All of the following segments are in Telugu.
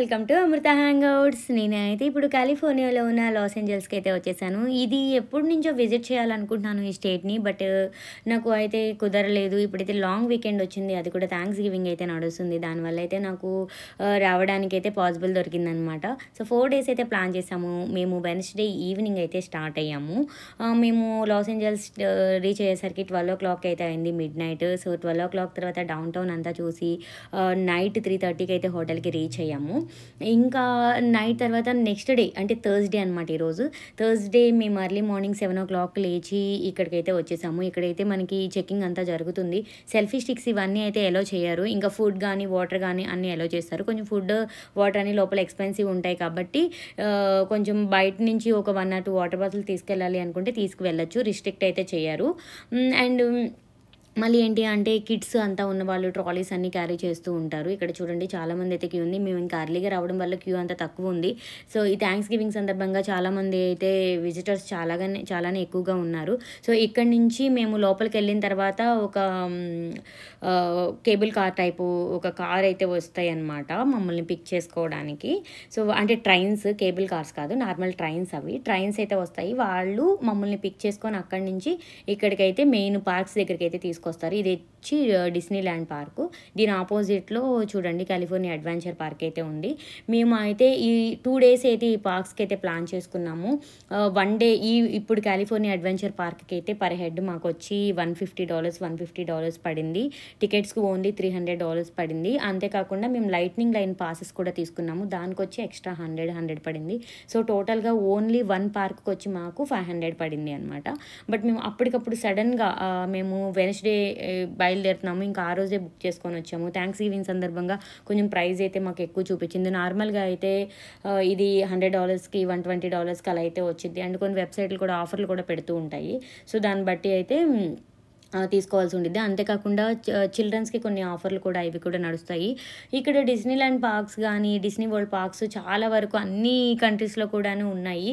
Welcome to Amrutha Hangouts. నేనైతే ఇప్పుడు కాలిఫోర్నియాలో ఉన్న లాస్ ఏంజల్స్కి అయితే వచ్చేసాను. ఇది ఎప్పటి నుంచో విజిట్ చేయాలనుకుంటున్నాను ఈ స్టేట్ని, బట్ నాకు అయితే కుదరలేదు. ఇప్పుడైతే లాంగ్ వీకెండ్ వచ్చింది, అది కూడా థ్యాంక్స్ గివింగ్ అయితే నడుస్తుంది. దానివల్ల అయితే నాకు రావడానికి అయితే పాసిబుల్ దొరికిందనమాట. సో 4 డేస్ అయితే ప్లాన్ చేసాము. మేము వెన్స్డే ఈవినింగ్ అయితే స్టార్ట్ అయ్యాము. మేము లాస్ ఏంజల్స్ రీచ్ అయ్యేసరికి 12 o'clock అయితే అయింది, మిడ్ నైట్. సో 12 o'clock తర్వాత డౌన్ టౌన్ అంతా చూసి నైట్ 3:30కి అయితే హోటల్కి రీచ్ అయ్యాము. ఇంకా నైట్ తర్వాత నెక్స్ట్ డే అంటే థర్స్డే అనమాట. ఈరోజు థర్స్డే మేము ఎర్లీ మార్నింగ్ 7 o'clock లేచి ఇక్కడికైతే వచ్చేసాము. ఇక్కడైతే మనకి చెకింగ్ అంతా జరుగుతుంది. సెల్ఫీ స్టిక్స్ ఇవన్నీ అయితే ఎలో చేయరు. ఇంకా ఫుడ్ కానీ వాటర్ కానీ అన్నీ ఎలో చేస్తారు. కొంచెం ఫుడ్ వాటర్ అని లోపల ఎక్స్పెన్సివ్ ఉంటాయి కాబట్టి కొంచెం బయట నుంచి ఒక 1 or 2 వాటర్ బాటిల్ తీసుకెళ్ళాలి అనుకుంటే తీసుకువెళ్ళచ్చు, రిస్ట్రిక్ట్ అయితే చేయరు. అండ్ మళ్ళీ ఏంటి అంటే కిడ్స్ అంతా ఉన్నవాళ్ళు ట్రాలీస్ అన్నీ క్యారీ చేస్తూ ఉంటారు. ఇక్కడ చూడండి చాలామంది అయితే క్యూ ఉంది. మేము ఇంకా అర్లీగా రావడం వల్ల క్యూ అంతా తక్కువ ఉంది. సో ఈ థ్యాంక్స్ గివింగ్ సందర్భంగా చాలామంది అయితే విజిటర్స్ చాలానే ఎక్కువగా ఉన్నారు. సో ఇక్కడి నుంచి మేము లోపలికి వెళ్ళిన తర్వాత ఒక కేబుల్ కార్ టైపు ఒక కార్ అయితే వస్తాయి అన్నమాట మమ్మల్ని పిక్ చేసుకోవడానికి. సో అంటే ట్రైన్స్, కేబుల్ కార్స్ కాదు, నార్మల్ ట్రైన్స్. అవి ట్రైన్స్ అయితే వస్తాయి. వాళ్ళు మమ్మల్ని పిక్ చేసుకొని అక్కడి నుంచి ఇక్కడికైతే మెయిన్ పార్క్స్ దగ్గరికి అయితే తీసుకొస్తారు. ఇది వచ్చి డిస్నీ ల్యాండ్ పార్కు. దీని ఆపోజిట్లో చూడండి కాలిఫోర్నియా అడ్వెంచర్ పార్క్ అయితే ఉంది. మేము అయితే ఈ 2 days అయితే ఈ పార్క్స్కి అయితే ప్లాన్ చేసుకున్నాము. 1 day ఇప్పుడు కాలిఫోర్నియా అడ్వెంచర్ పార్క్కి అయితే పర్ హెడ్ మాకు వచ్చి $150 పడింది. టికెట్స్కి ఓన్లీ $300 పడింది. అంతేకాకుండా మేము లైట్నింగ్ లైన్ పాసెస్ కూడా తీసుకున్నాము. దానికి వచ్చి ఎక్స్ట్రా 100 పడింది. సో టోటల్గా ఓన్లీ 1 పార్క్కి వచ్చి మాకు 500 పడింది అనమాట. బట్ మేము అప్పటికప్పుడు సడన్గా మేము వెన్స్డే బయలుదేరుతున్నాము, ఇంకా ఆ రోజే బుక్ చేసుకొని వచ్చాము. థ్యాంక్స్ గివింగ్ సందర్భంగా కొంచెం ప్రైస్ అయితే మాకు ఎక్కువ చూపించింది. నార్మల్గా అయితే ఇది $100కి $120కి అలా అయితే వచ్చింది. అండ్ కొన్ని వెబ్సైట్లు కూడా ఆఫర్లు కూడా పెడుతూ ఉంటాయి. సో దాన్ని బట్టి అయితే తీసుకోవాల్సి ఉండిద్ది. అంతేకాకుండా చిల్డ్రన్స్కి కొన్ని ఆఫర్లు కూడా ఇవి కూడా నడుస్తాయి. ఇక్కడ డిస్నీ ల్యాండ్ పార్క్స్ కానీ డిస్నీ వరల్డ్ పార్క్స్ చాలా వరకు అన్ని కంట్రీస్లో కూడాను ఉన్నాయి.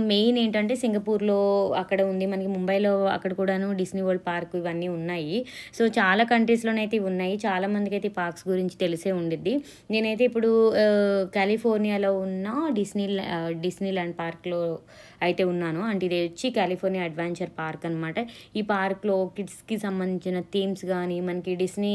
మెయిన్ ఏంటంటే సింగపూర్లో అక్కడ ఉంది, మనకి ముంబైలో అక్కడ కూడాను డిస్నీ వరల్డ్ పార్క్ ఇవన్నీ ఉన్నాయి. సో చాలా కంట్రీస్లోనైతే ఇవి ఉన్నాయి. చాలామందికి అయితే ఈ పార్క్స్ గురించి తెలిసే ఉండిద్ది. నేనైతే ఇప్పుడు కాలిఫోర్నియాలో ఉన్న డిస్నీ ల్యాండ్ పార్క్లో అయితే ఉన్నాను. అంటే ఇది వచ్చి కాలిఫోర్నియా అడ్వెంచర్ పార్క్ అనమాట. ఈ పార్క్లో కిడ్స్కి సంబంధించిన థీమ్స్ కానీ మనకి డిస్నీ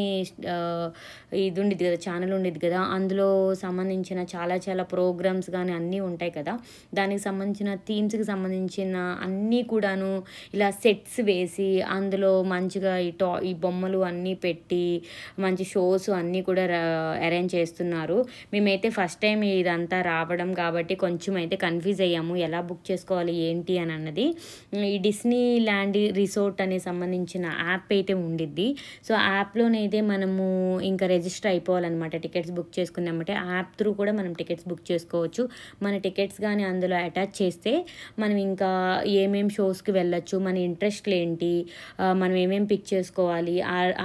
ఇది ఉండేది కదా, ఛానల్ ఉండేది కదా, అందులో సంబంధించిన చాలా ప్రోగ్రామ్స్ కానీ అన్నీ ఉంటాయి కదా. దానికి సంబంధించిన థీమ్స్కి సంబంధించిన అన్నీ కూడాను ఇలా సెట్స్ వేసి అందులో మంచిగా ఈ బొమ్మలు అన్నీ పెట్టి మంచి షోస్ అన్నీ కూడా అరేంజ్ చేస్తున్నారు. మేమైతే ఫస్ట్ టైం ఇదంతా రావడం కాబట్టి కొంచెం అయితే కన్ఫ్యూజ్ అయ్యాము, ఎలా బుక్ చేసుకోవాలి ఏంటి అని అన్నది. ఈ డిస్నీ ల్యాండ్ రిసార్ట్ అనే సంబంధించిన యాప్ అయితే ఉండిద్ది. సో యాప్లోనైతే మనము ఇంకా రిజిస్టర్ అయిపోవాలన్నమాట. టికెట్స్ బుక్ చేసుకున్నామంటే యాప్ త్రూ కూడా మనం టికెట్స్ బుక్ చేసుకోవచ్చు. మన టికెట్స్ కానీ అందులో అటాచ్ చేస్తే మనం ఇంకా ఏమేమి షోస్కి వెళ్ళొచ్చు, మన ఇంట్రెస్ట్లు ఏంటి, మనం ఏమేమి పిక్ చేసుకోవాలి,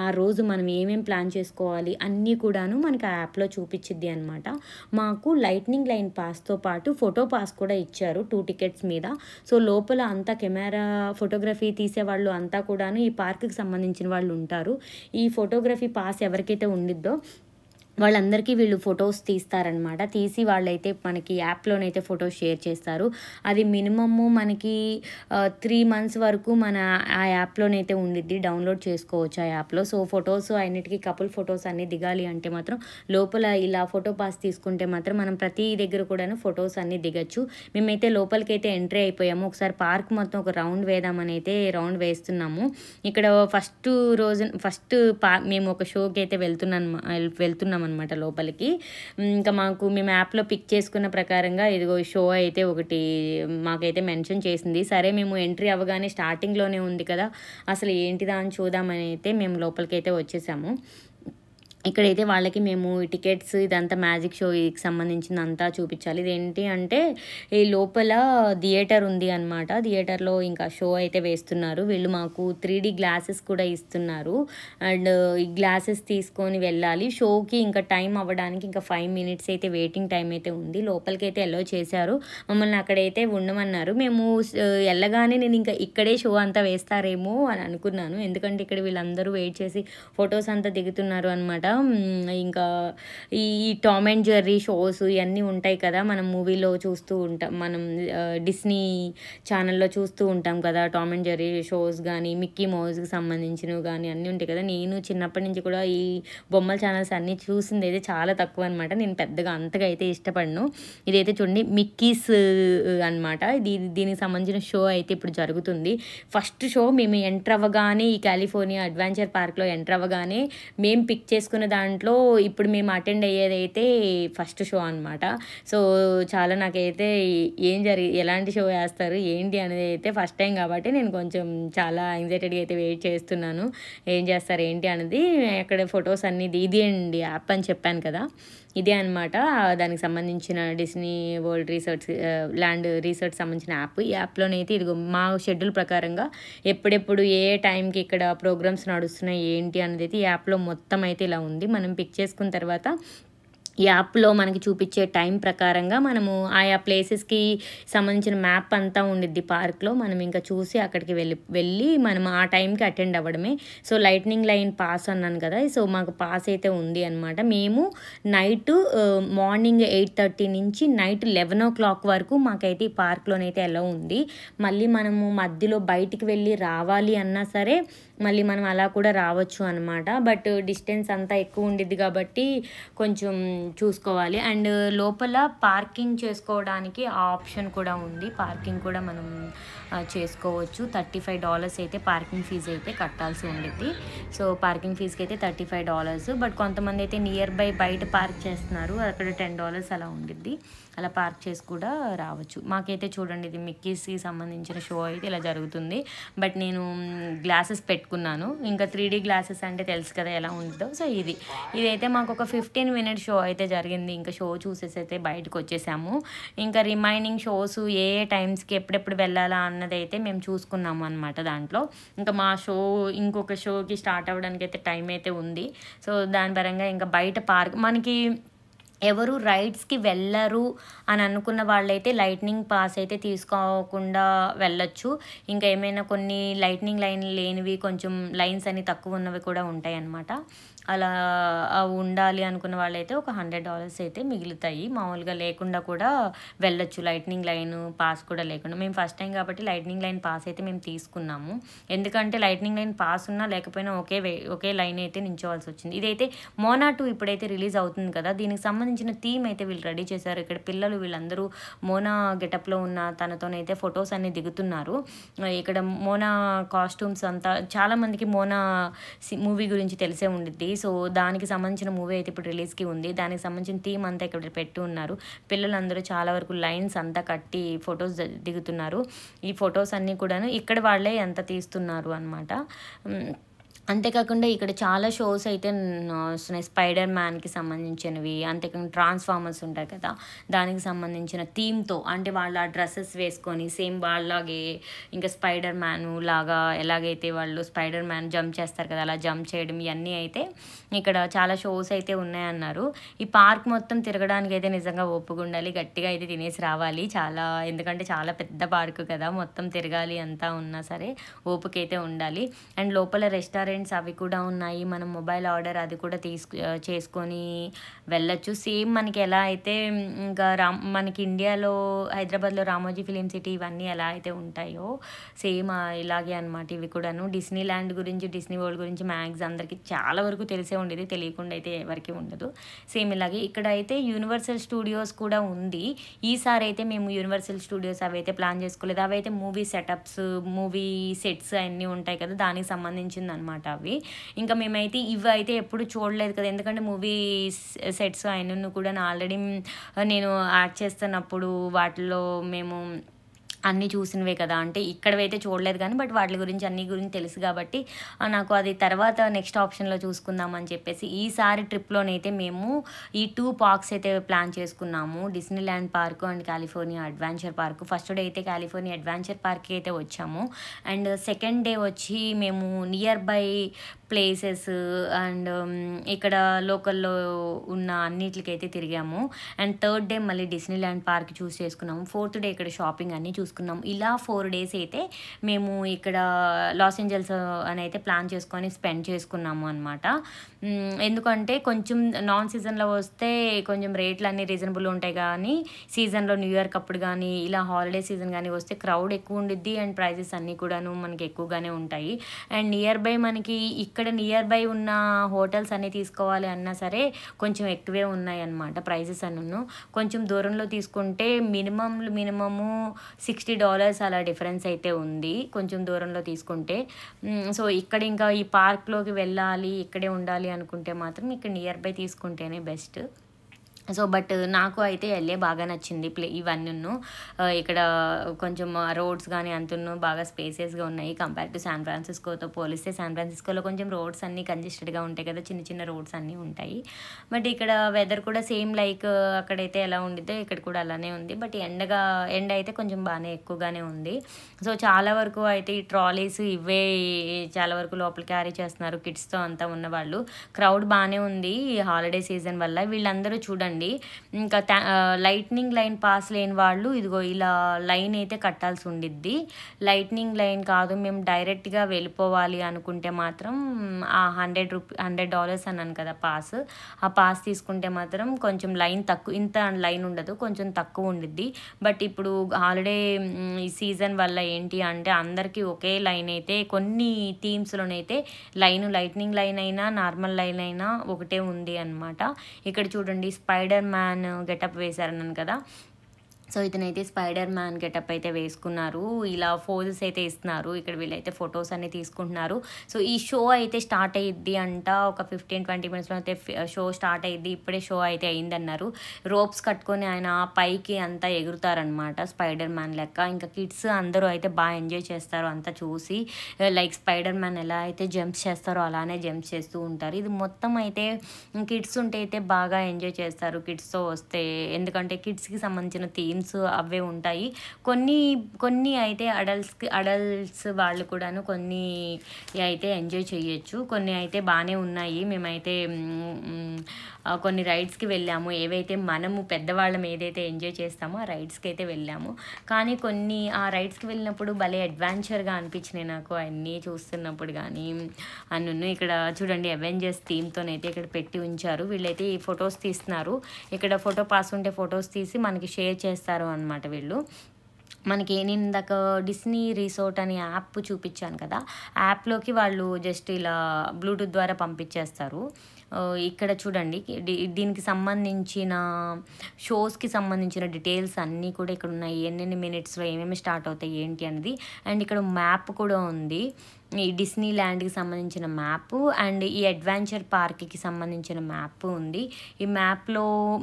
ఆ రోజు మనం ఏమేమి ప్లాన్ చేసుకోవాలి అన్నీ కూడాను మనకి ఆ యాప్లో చూపించిద్ది అనమాట. మాకు లైట్నింగ్ లైన్ పాస్తో పాటు ఫోటో పాస్ కూడా ఇచ్చారు 2 tickets మీద. సో లోపల అంతా కెమెరా ఫోటోగ్రఫీ తీసేవాళ్ళు అంతా కూడాను ఈ పార్క్కి సంబంధించిన వాళ్ళు ఉంటారు. ఈ ఫోటోగ్రఫీ పాస్ ఎవరికైతే ఉండిద్దో వాళ్ళందరికీ వీళ్ళు ఫొటోస్ తీస్తారనమాట. తీసి వాళ్ళైతే మనకి యాప్లోనైతే ఫొటోస్ షేర్ చేస్తారు. అది మినిమము మనకి 3 months వరకు మన ఆ యాప్లోనైతే ఉండిద్ది, డౌన్లోడ్ చేసుకోవచ్చు ఆ యాప్లో. సో ఫొటోస్ అన్నిటికీ కపుల్ ఫొటోస్ అన్నీ దిగాలి అంటే మాత్రం లోపల ఇలా ఫోటో పాస్ తీసుకుంటే మాత్రం మనం ప్రతి దగ్గర కూడాను ఫొటోస్ అన్నీ దిగచ్చు. మేమైతే లోపలికైతే ఎంట్రీ అయిపోయాము. ఒకసారి పార్క్ మొత్తం ఒక రౌండ్ వేద్దామని అయితే రౌండ్ వేస్తున్నాము. ఇక్కడ ఫస్ట్ మేము ఒక షోకి అయితే వెళ్తున్నాం అనమాట లోపలికి. ఇంకా మేము యాప్లో పిక్ చేసుకున్న ప్రకారంగా ఇదిగో షో అయితే ఒకటి మాకైతే మెన్షన్ చేసింది. సరే మేము ఎంట్రీ అవ్వగానే స్టార్టింగ్లోనే ఉంది కదా, అసలు ఏంటిదా అని చూద్దామని అయితే మేము లోపలికి అయితే వచ్చేసాము. ఇక్కడైతే వాళ్ళకి మేము టికెట్స్ ఇదంతా మ్యాజిక్ షోకి సంబంధించింది అంతా చూపించాలి. ఇదేంటి అంటే ఈ లోపల థియేటర్ ఉంది అనమాట. థియేటర్లో ఇంకా షో అయితే వేస్తున్నారు. వీళ్ళు మాకు 3D గ్లాసెస్ కూడా ఇస్తున్నారు. అండ్ ఈ గ్లాసెస్ తీసుకొని వెళ్ళాలి షోకి. ఇంకా టైం అవ్వడానికి ఇంకా 5 minutes అయితే వెయిటింగ్ టైం అయితే ఉంది. లోపలికి అయితే ఎలో చేశారు, మమ్మల్ని అక్కడైతే ఉండమన్నారు. మేము వెళ్ళగానే నేను ఇంకా ఇక్కడే షో అంతా వేస్తారేమో అని అనుకున్నాను, ఎందుకంటే ఇక్కడ వీళ్ళందరూ వెయిట్ చేసి ఫొటోస్ అంతా దిగుతున్నారు అనమాట. ఇంకా ఈ టామ్ అండ్ జెర్రీ షోస్ ఇవన్నీ ఉంటాయి కదా, మనం మూవీలో చూస్తూ ఉంటాం, మనం డిస్నీ ఛానల్లో చూస్తూ ఉంటాం కదా, టామ్ అండ్ జెర్రీ షోస్ కానీ మిక్కీ మౌస్కి సంబంధించినవి కానీ అన్నీ ఉంటాయి కదా. నేను చిన్నప్పటి నుంచి కూడా ఈ బొమ్మల ఛానల్స్ అన్నీ చూసింది అయితే చాలా తక్కువ అనమాట. నేను పెద్దగా అంతగా అయితే ఇష్టపడను. ఇదైతే చూడండి మిక్కీస్ అనమాట. దీనికి సంబంధించిన షో అయితే ఇప్పుడు జరుగుతుంది. ఫస్ట్ షో మేము ఎంటర్ అవ్వగానే ఈ కాలిఫోర్నియా అడ్వెంచర్ పార్క్లో ఎంటర్ అవ్వగానే మేము పిక్ చేసుకున్న దాంట్లో ఇప్పుడు మేము అటెండ్ అయ్యేదైతే ఫస్ట్ షో అనమాట. సో చాలా నాకైతే ఎలాంటి షో వేస్తారు ఏంటి అనేది అయితే ఫస్ట్ టైం కాబట్టి నేను కొంచెం చాలా యాంగ్జైటీగా అయితే వెయిట్ చేస్తున్నాను, ఏం చేస్తారు ఏంటి అనేది. అక్కడ ఫొటోస్ అన్నీ ఇది అండి యాప్ అని చెప్పాను కదా, ఇదే అనమాట. దానికి సంబంధించిన డిస్నీ వరల్డ్ ల్యాండ్ రీసెర్చ్ సంబంధించిన యాప్. ఈ యాప్లోనైతే ఇది మా షెడ్యూల్ ప్రకారంగా ఎప్పుడెప్పుడు ఏ టైంకి ఇక్కడ ప్రోగ్రామ్స్ నడుస్తున్నాయి ఏంటి అనేది అయితే ఈ యాప్లో మొత్తం అయితే ఇలా ఉంది. మనం పిక్ చేసుకున్న తర్వాత ఈ యాప్లో మనకి చూపించే టైం ప్రకారంగా మనము ఆయా ప్లేసెస్కి సంబంధించిన మ్యాప్ అంతా ఉండిద్ది పార్క్లో. మనం ఇంకా చూసి అక్కడికి వెళ్ళి మనం ఆ టైంకి అటెండ్ అవ్వడమే. సో లైట్నింగ్ లైన్ పాస్ అన్నాను కదా, సో మాకు పాస్ అయితే ఉంది అనమాట. మేము మార్నింగ్ 8:30 నుంచి నైట్ 11 o'clock వరకు మాకైతే ఈ పార్క్లోనైతే ఎలా ఉంది. మళ్ళీ మనము మధ్యలో బయటికి వెళ్ళి రావాలి అన్నా సరే మళ్ళీ మనం అలా కూడా రావచ్చు అనమాట. బట్ డిస్టెన్స్ అంతా ఎక్కువ ఉండిద్ది కాబట్టి కొంచెం చూసుకోవాలి. అండ్ లోపల పార్కింగ్ చేసుకోవడానికి ఆ ఆప్షన్ కూడా ఉంది. పార్కింగ్ కూడా మనం చేసుకోవచ్చు. $35 అయితే పార్కింగ్ ఫీజు అయితే కట్టాల్సి ఉండిద్ది. సో పార్కింగ్ ఫీజుకి అయితే $35. బట్ కొంతమంది అయితే నియర్ బై బయట పార్క్ చేస్తున్నారు, అక్కడ $10 అలా ఉండిద్ది. అలా పార్క్ చేసి కూడా రావచ్చు. మాకైతే చూడండి ఇది మిక్కీస్కి సంబంధించిన షో అయితే ఇలా జరుగుతుంది. బట్ నేను గ్లాసెస్ పెట్టుకున్నాను, ఇంకా 3D గ్లాసెస్ అంటే తెలుసు కదా ఎలా ఉంటుందో. సో ఇదైతే మాకు ఒక 15 minute షో అయితే జరిగింది. ఇంకా షో చూసేసి అయితే బయటకు వచ్చేసాము. ఇంకా రిమైనింగ్ షోస్ ఏ టైమ్స్కి ఎప్పుడెప్పుడు వెళ్ళాలా అన్నది అయితే మేము చూసుకున్నాము అనమాట. దాంట్లో ఇంకా మా షో ఇంకొక షోకి స్టార్ట్ అవ్వడానికి అయితే టైం అయితే ఉంది. సో దాని పరంగా ఇంకా బయట పార్క్ మనకి ఎవరు రైడ్స్కి వెళ్ళరు అని అనుకున్న వాళ్ళైతే లైట్నింగ్ పాస్ అయితే తీసుకోకుండా వెళ్ళొచ్చు. ఇంకా ఏమైనా కొన్ని లైట్నింగ్ లైన్ లేనివి కొంచెం లైన్స్ అని తక్కువ ఉన్నవి కూడా ఉంటాయి అన్నమాట. అలా ఉండాలి అనుకున్న వాళ్ళైతే ఒక $100 అయితే మిగులుతాయి. మామూలుగా లేకుండా కూడా వెళ్ళొచ్చు, లైట్నింగ్ లైన్ పాస్ కూడా లేకుండా. మేము ఫస్ట్ టైం కాబట్టి లైట్నింగ్ లైన్ పాస్ అయితే మేము తీసుకున్నాము. ఎందుకంటే లైట్నింగ్ లైన్ పాస్ ఉన్నా లేకపోయినా ఒకే లైన్ అయితే నించోవాల్సి వచ్చింది. ఇదైతే మోనా 2 ఇప్పుడైతే రిలీజ్ అవుతుంది కదా, దీనికి సంబంధించిన థీమ్ అయితే వీళ్ళు రెడీ చేశారు. ఇక్కడ పిల్లలు వీళ్ళందరూ మోనా గెటప్లో ఉన్న తనతోనైతే ఫొటోస్ అన్ని దిగుతున్నారు. ఇక్కడ మోనా కాస్ట్యూమ్స్ అంతా చాలామందికి మోనా మూవీ గురించి తెలిసే ఉండిద్ది. సో దానికి సంబంధించిన మూవీ అయితే ఇప్పుడు రిలీజ్కి ఉంది. దానికి సంబంధించిన థీమ్ అంతా ఇక్కడ పెట్టి ఉన్నారు. పిల్లలందరూ చాలా వరకు లైన్స్ అంతా కట్టి ఫొటోస్ దిగుతున్నారు. ఈ ఫొటోస్ అన్నీ కూడాను ఇక్కడ వాళ్ళే ఎంత తీస్తున్నారు అనమాట. అంతేకాకుండా ఇక్కడ చాలా షోస్ అయితే వస్తున్నాయి. స్పైడర్ మ్యాన్కి సంబంధించినవి, అంతేకాకుండా ట్రాన్స్ఫార్మర్స్ ఉంటాయి కదా, దానికి సంబంధించిన థీమ్తో అంటే వాళ్ళ డ్రెస్సెస్ వేసుకొని సేమ్ వాళ్ళలాగే ఇంకా స్పైడర్ మ్యాన్ లాగా ఎలాగైతే వాళ్ళు స్పైడర్ మ్యాన్ జంప్ చేస్తారు కదా అలా జంప్ చేయడం, ఇవన్నీ అయితే ఇక్కడ చాలా షోస్ అయితే ఉన్నాయన్నారు. ఈ పార్క్ మొత్తం తిరగడానికి అయితే నిజంగా ఒప్పుకుండాలి, గట్టిగా అయితే తినేసి రావాలి ఎందుకంటే చాలా పెద్ద పార్క్ కదా, మొత్తం తిరగాలి అంతా ఉన్నా సరే ఓపికైతే ఉండాలి. అండ్ లోపల రెస్టారెంట్స్ అవి కూడా ఉన్నాయి. మనం మొబైల్ ఆర్డర్ అది కూడా చేసుకొని వెళ్ళొచ్చు. సేమ్ మనకి ఎలా అయితే ఇంకా మనకి ఇండియాలో హైదరాబాద్లో రామోజీ ఫిలిం సిటీ ఇవన్నీ ఎలా అయితే ఉంటాయో సేమ్ ఇలాగే అనమాట. ఇవి కూడాను డిస్నీ ల్యాండ్ గురించి డిస్నీ వరల్డ్ గురించి మ్యాక్స్ అందరికీ చాలా వరకు తెలిసే ఉండేది, తెలియకుండా అయితే ఎవరికి ఉండదు. సేమ్ ఇలాగే ఇక్కడ అయితే యూనివర్సల్ స్టూడియోస్ కూడా ఉంది. ఈసారి అయితే మేము యూనివర్సల్ స్టూడియోస్ అవి అయితే ప్లాన్ చేసుకోలేదు. అవైతే మూవీ సెటప్స్ మూవీ సెట్స్ అన్నీ ఉంటాయి కదా, దానికి సంబంధించింది అనమాట అవి. ఇంకా మేమైతే ఇవి అయితే ఎప్పుడు చూడలేదు కదా, ఎందుకంటే మూవీ సెట్స్ అయినను కూడా ఆల్రెడీ నేను యాడ్ చేస్తున్నప్పుడు వాటిలో మేము అన్నీ చూసినవే కదా, అంటే ఇక్కడవైతే చూడలేదు కానీ బట్ వాటి గురించి అన్ని గురించి తెలుసు కాబట్టి నాకు అది తర్వాత నెక్స్ట్ ఆప్షన్లో చూసుకుందామని చెప్పేసి ఈసారి ట్రిప్లోనైతే మేము ఈ 2 పార్క్స్ అయితే ప్లాన్ చేసుకున్నాము, Disney land park and California adventure park. First day అయితే కాలిఫోర్నియా అడ్వెంచర్ పార్క్కి అయితే వచ్చాము. అండ్ సెకండ్ డే వచ్చి మేము నియర్ బై ప్లేసెస్ అండ్ ఇక్కడ లోకల్లో ఉన్న అన్నిటికైతే తిరిగాము. అండ్ థర్డ్ డే మళ్ళీ డిస్నీ ల్యాండ్ పార్క్ చూస్ చేసుకున్నాము. ఫోర్త్ డే ఇక్కడ షాపింగ్ అన్నీ చూసుకున్నాం. ఇలా 4 డేస్ అయితే మేము ఇక్కడ లాస్ ఏంజల్స్ అని అయితే ప్లాన్ చేసుకొని స్పెండ్ చేసుకున్నాము అనమాట. ఎందుకంటే కొంచెం నాన్ సీజన్లో వస్తే కొంచెం రేట్లు అన్నీ రీజనబుల్ ఉంటాయి, కానీ సీజన్లో న్యూ ఇయర్కి అప్పుడు కానీ ఇలా హాలిడే సీజన్ కానీ వస్తే క్రౌడ్ ఎక్కువ ఉండిద్ది అండ్ ప్రైజెస్ అన్నీ కూడాను మనకి ఎక్కువగానే ఉంటాయి. అండ్ నియర్ బై మనకి ఇక్కడ నియర్ బై ఉన్న హోటల్స్ అన్నీ తీసుకోవాలి అన్నా సరే కొంచెం ఎక్కువే ఉన్నాయి అన్నమాట ప్రైజెస్ అన్నీ. కొంచెం దూరంలో తీసుకుంటే మినిమము $60 అలా డిఫరెన్స్ అయితే ఉంది కొంచెం దూరంలో తీసుకుంటే. సో ఇక్కడ ఇంకా ఈ పార్క్లోకి వెళ్ళాలి, ఇక్కడే ఉండాలి అనుకుంటే మాత్రం ఇక్కడ నియర్ బై తీసుకుంటేనే బెస్ట్. సో బట్ నాకు అయితే ఎల్ఏ బాగా నచ్చింది. ఇవన్నీ ఇక్కడ కొంచెం రోడ్స్ కానీ అంతను బాగా స్పేసెస్గా ఉన్నాయి కంపేర్ టు శాన్ ఫ్రాన్సిస్కోతో పోలిస్తే. శాన్ ఫ్రాన్సిస్కోలో కొంచెం రోడ్స్ అన్నీ కంజెస్టెడ్గా ఉంటాయి కదా, చిన్న చిన్న రోడ్స్ అన్నీ ఉంటాయి. బట్ ఇక్కడ వెదర్ కూడా సేమ్ లైక్ అక్కడైతే ఎలా ఉండిద్దో ఇక్కడ కూడా అలానే ఉంది. బట్ ఎండ అయితే కొంచెం బాగానే ఎక్కువగానే ఉంది. సో చాలా వరకు అయితే ఈ ట్రాలీస్ ఇవే చాలా వరకు లోపల క్యారీ చేస్తున్నారు కిడ్స్తో అంతా ఉన్నవాళ్ళు. క్రౌడ్ బాగానే ఉంది ఈ హాలిడే సీజన్ వల్ల. వీళ్ళందరూ చూడండి, ఇంకా లైట్నింగ్ లైన్ పాస్ లేని వాళ్ళు ఇదిగో ఇలా లైన్ అయితే కట్టాల్సి ఉండిద్ది. లైట్నింగ్ లైన్ కాదు, మేము డైరెక్ట్గా వెళ్ళిపోవాలి అనుకుంటే మాత్రం ఆ $100 అన్నాను కదా పాస్, ఆ పాస్ తీసుకుంటే మాత్రం కొంచెం లైన్ తక్కువ, ఇంత లైన్ ఉండదు, కొంచెం తక్కువ ఉండిద్ది. బట్ ఇప్పుడు హాలిడే ఈ సీజన్ వల్ల ఏంటి అంటే అందరికీ ఒకే లైన్ అయితే కొన్ని థీమ్స్లోనైతే లైట్నింగ్ లైన్ అయినా నార్మల్ లైన్ అయినా ఒకటే ఉంది అనమాట. ఇక్కడ చూడండి స్పైడర్ మ్యాన్ గెటప్ వేశారన్నాను కదా, సో ఇతనైతే స్పైడర్ మ్యాన్ గెటప్ అయితే వేసుకున్నారు. ఇలా ఫోజెస్ అయితే ఇస్తున్నారు. ఇక్కడ వీళ్ళైతే ఫొటోస్ అన్ని తీసుకుంటున్నారు. సో ఈ షో అయితే స్టార్ట్ అయ్యిద్ది అంట, ఒక 15-20 మినిట్స్లో అయితే షో స్టార్ట్ అయ్యిద్ది. ఇప్పుడే షో అయితే అయిందన్నారు. రోప్స్ కట్టుకొని ఆయన పైకి అంతా ఎగురుతారనమాట స్పైడర్ మ్యాన్ లెక్క. ఇంకా కిడ్స్ అందరూ అయితే బాగా ఎంజాయ్ చేస్తారు అంతా చూసి. లైక్ స్పైడర్ మ్యాన్ ఎలా అయితే జంప్స్ చేస్తారో అలానే జంప్స్ చేస్తూ ఉంటారు. ఇది మొత్తం అయితే కిడ్స్ ఉంటే అయితే బాగా ఎంజాయ్ చేస్తారు కిడ్స్తో వస్తే, ఎందుకంటే కిడ్స్కి సంబంధించిన థీమ్స్ అవే ఉంటాయి. కొన్ని అయితే అడల్ట్స్ వాళ్ళు కూడాను కొన్ని అయితే ఎంజాయ్ చేయొచ్చు, కొన్ని అయితే బాగానే ఉన్నాయి. మేమైతే కొన్ని రైడ్స్కి వెళ్ళాము, ఏవైతే మనము పెద్దవాళ్ళం ఏదైతే ఎంజాయ్ చేస్తామో ఆ రైడ్స్కి అయితే వెళ్ళాము. కానీ కొన్ని ఆ రైడ్స్కి వెళ్ళినప్పుడు భలే అడ్వెంచర్గా అనిపించినాయి నాకు అన్నీ చూస్తున్నప్పుడు కానీ అన్ను. ఇక్కడ చూడండి అవెంజర్స్ థీమ్తోనైతే ఇక్కడ పెట్టి ఉంచారు. వీళ్ళైతే ఈ ఫొటోస్ తీస్తున్నారు. ఇక్కడ ఫోటో పాస్ ఉంటే ఫొటోస్ తీసి మనకి షేర్ చేస్తారు అన్నమాట వీళ్ళు. మనకి నేను ఇందాక డిస్నీ రిసార్ట్ అని యాప్ చూపించాను కదా, యాప్లోకి వాళ్ళు జస్ట్ ఇలా బ్లూటూత్ ద్వారా పంపించేస్తారు. ఇక్కడ చూడండి దీనికి సంబంధించిన షోస్కి సంబంధించిన డీటెయిల్స్ అన్నీ కూడా ఇక్కడ ఉన్నాయి. ఎన్నెన్ని మినిట్స్లో ఏమేమి స్టార్ట్ అవుతాయి ఏంటి అనేది. అండ్ ఇక్కడ మ్యాప్ కూడా ఉంది, ఈ డిస్నీ ల్యాండ్కి సంబంధించిన మ్యాప్ అండ్ ఈ అడ్వెంచర్ పార్క్కి సంబంధించిన మ్యాప్ ఉంది. ఈ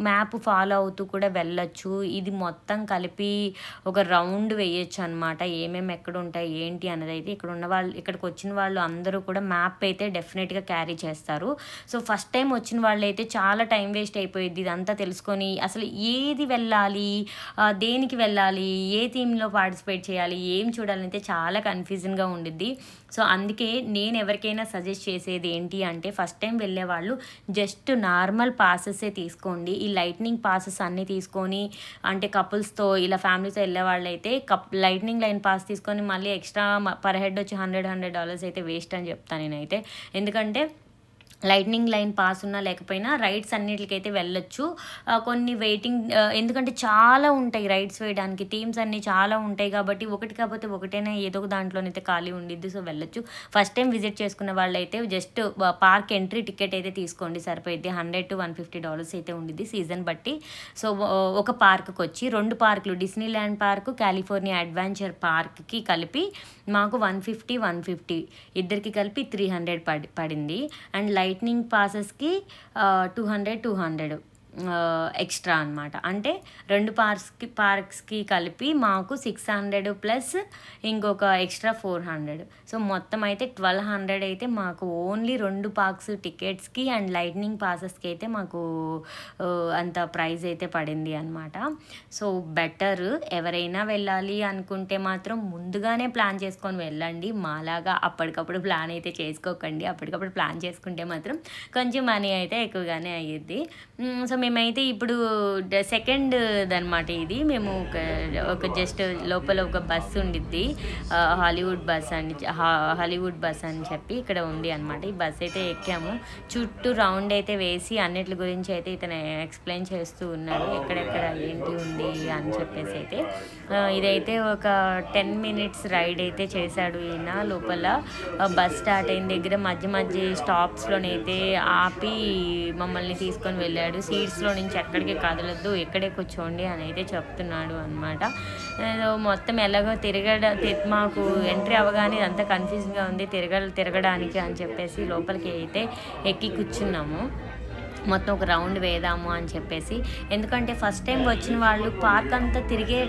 మ్యాప్ ఫాలో అవుతూ కూడా వెళ్ళొచ్చు. ఇది మొత్తం కలిపి ఒక రౌండ్ వేయచ్చు అనమాట, ఏమేమి ఎక్కడ ఉంటాయి ఏంటి అన్నది అయితే. ఇక్కడికి వచ్చిన వాళ్ళు అందరూ కూడా మ్యాప్ అయితే డెఫినెట్గా క్యారీ చేస్తారు. సో ఫస్ట్ టైం వచ్చిన వాళ్ళు అయితే చాలా టైం వేస్ట్ అయిపోయింది ఇదంతా తెలుసుకొని అసలు ఏది వెళ్ళాలి, దేనికి వెళ్ళాలి, ఏ థీమ్లో పార్టిసిపేట్ చేయాలి, ఏం చూడాలని అయితే చాలా కన్ఫ్యూజన్గా ఉండిద్ది. సో అందుకే నేను ఎవరికైనా సజెస్ట్ చేసేది ఏంటి అంటే ఫస్ట్ టైం వెళ్ళేవాళ్ళు జస్ట్ నార్మల్ పాసెసే తీసుకోండి. ఈ లైట్నింగ్ పాసెస్ అన్నీ తీసుకొని అంటే కపుల్స్తో ఇలా ఫ్యామిలీతో వెళ్ళే వాళ్ళు అయితే లైట్నింగ్ లైన్ పాస్ తీసుకొని మళ్ళీ ఎక్స్ట్రా పర్ హెడ్ వచ్చి $100 అయితే వేస్ట్ అని చెప్తాను నేనైతే. ఎందుకంటే లైట్నింగ్ లైన్ పాస్ ఉన్నా లేకపోయినా రైడ్స్ అన్నిటికైతే వెళ్ళొచ్చు. కొన్ని వెయిటింగ్, ఎందుకంటే చాలా ఉంటాయి రైడ్స్ వేయడానికి, థీమ్స్ అన్నీ చాలా ఉంటాయి కాబట్టి ఒకటి కాకపోతే ఒకటైనా ఏదో ఒక దాంట్లోనైతే ఖాళీ ఉండిద్ది. సో వెళ్ళొచ్చు. ఫస్ట్ టైం విజిట్ చేసుకున్న వాళ్ళు అయితే జస్ట్ పార్క్ ఎంట్రీ టికెట్ అయితే తీసుకోండి సరిపోయిద్ది. $100 to $150 అయితే ఉండిద్ది సీజన్ బట్టి. సో ఒక పార్క్కి వచ్చి 2 పార్కులు Disney land park, California adventure పార్క్కి కలిపి మాకు 150 ఇద్దరికి కలిపి $300 పడింది. అండ్ లైట్నింగ్ పాసెస్కి 200 ఎక్స్ట్రా అనమాట. అంటే 2 పార్క్స్కి కలిపి మాకు 600 ప్లస్ ఇంకొక ఎక్స్ట్రా 400. సో మొత్తం అయితే 1200 అయితే మాకు ఓన్లీ 2 పార్క్స్ టికెట్స్కి అండ్ లైట్నింగ్ పాసెస్కి అయితే మాకు అంత ప్రైస్ అయితే పడింది అనమాట. సో బెటర్ ఎవరైనా వెళ్ళాలి అనుకుంటే మాత్రం ముందుగానే ప్లాన్ చేసుకొని వెళ్ళండి. మాలాగా అప్పటికప్పుడు ప్లాన్ అయితే చేసుకోకండి. అప్పటికప్పుడు ప్లాన్ చేసుకుంటే మాత్రం కొంచెం మనీ అయితే ఎక్కువగానే అయ్యిద్ది. సో మేమైతే ఇప్పుడు సెకండ్ అనమాట ఇది. మేము ఒక జస్ట్ లోపల ఒక బస్సు ఉండిద్ది, హాలీవుడ్ బస్ అని చెప్పి ఇక్కడ ఉంది అనమాట. ఈ బస్ అయితే ఎక్కాము. చుట్టూ రౌండ్ అయితే వేసి అన్నిటి గురించి అయితే ఇతను ఎక్స్ప్లెయిన్ చేస్తూ ఉన్నాడు, ఎక్కడెక్కడ ఏంటి ఉంది అని చెప్పేసి అయితే. ఇదైతే ఒక 10 minutes రైడ్ అయితే చేశాడు ఈయన. లోపల బస్ స్టార్ట్ అయిన దగ్గర మధ్య స్టాప్స్లోనైతే ఆపి మమ్మల్ని తీసుకొని వెళ్ళాడు. సీట్స్లో నుంచి ఎక్కడికి కదలొద్దు, ఎక్కడే కూర్చోండి అని అయితే చెప్తున్నాడు అనమాట. మొత్తం ఎలాగో మాకు ఎంట్రీ అవ్వగానే ఇదంతా కన్ఫ్యూజన్గా ఉంది తిరగడానికి అని చెప్పేసి లోపలికి అయితే ఎక్కి కూర్చున్నాము. మొత్తం ఒక రౌండ్ వేద్దాము అని చెప్పేసి. ఎందుకంటే ఫస్ట్ టైం వచ్చిన వాళ్ళు పార్క్ అంతా తిరిగే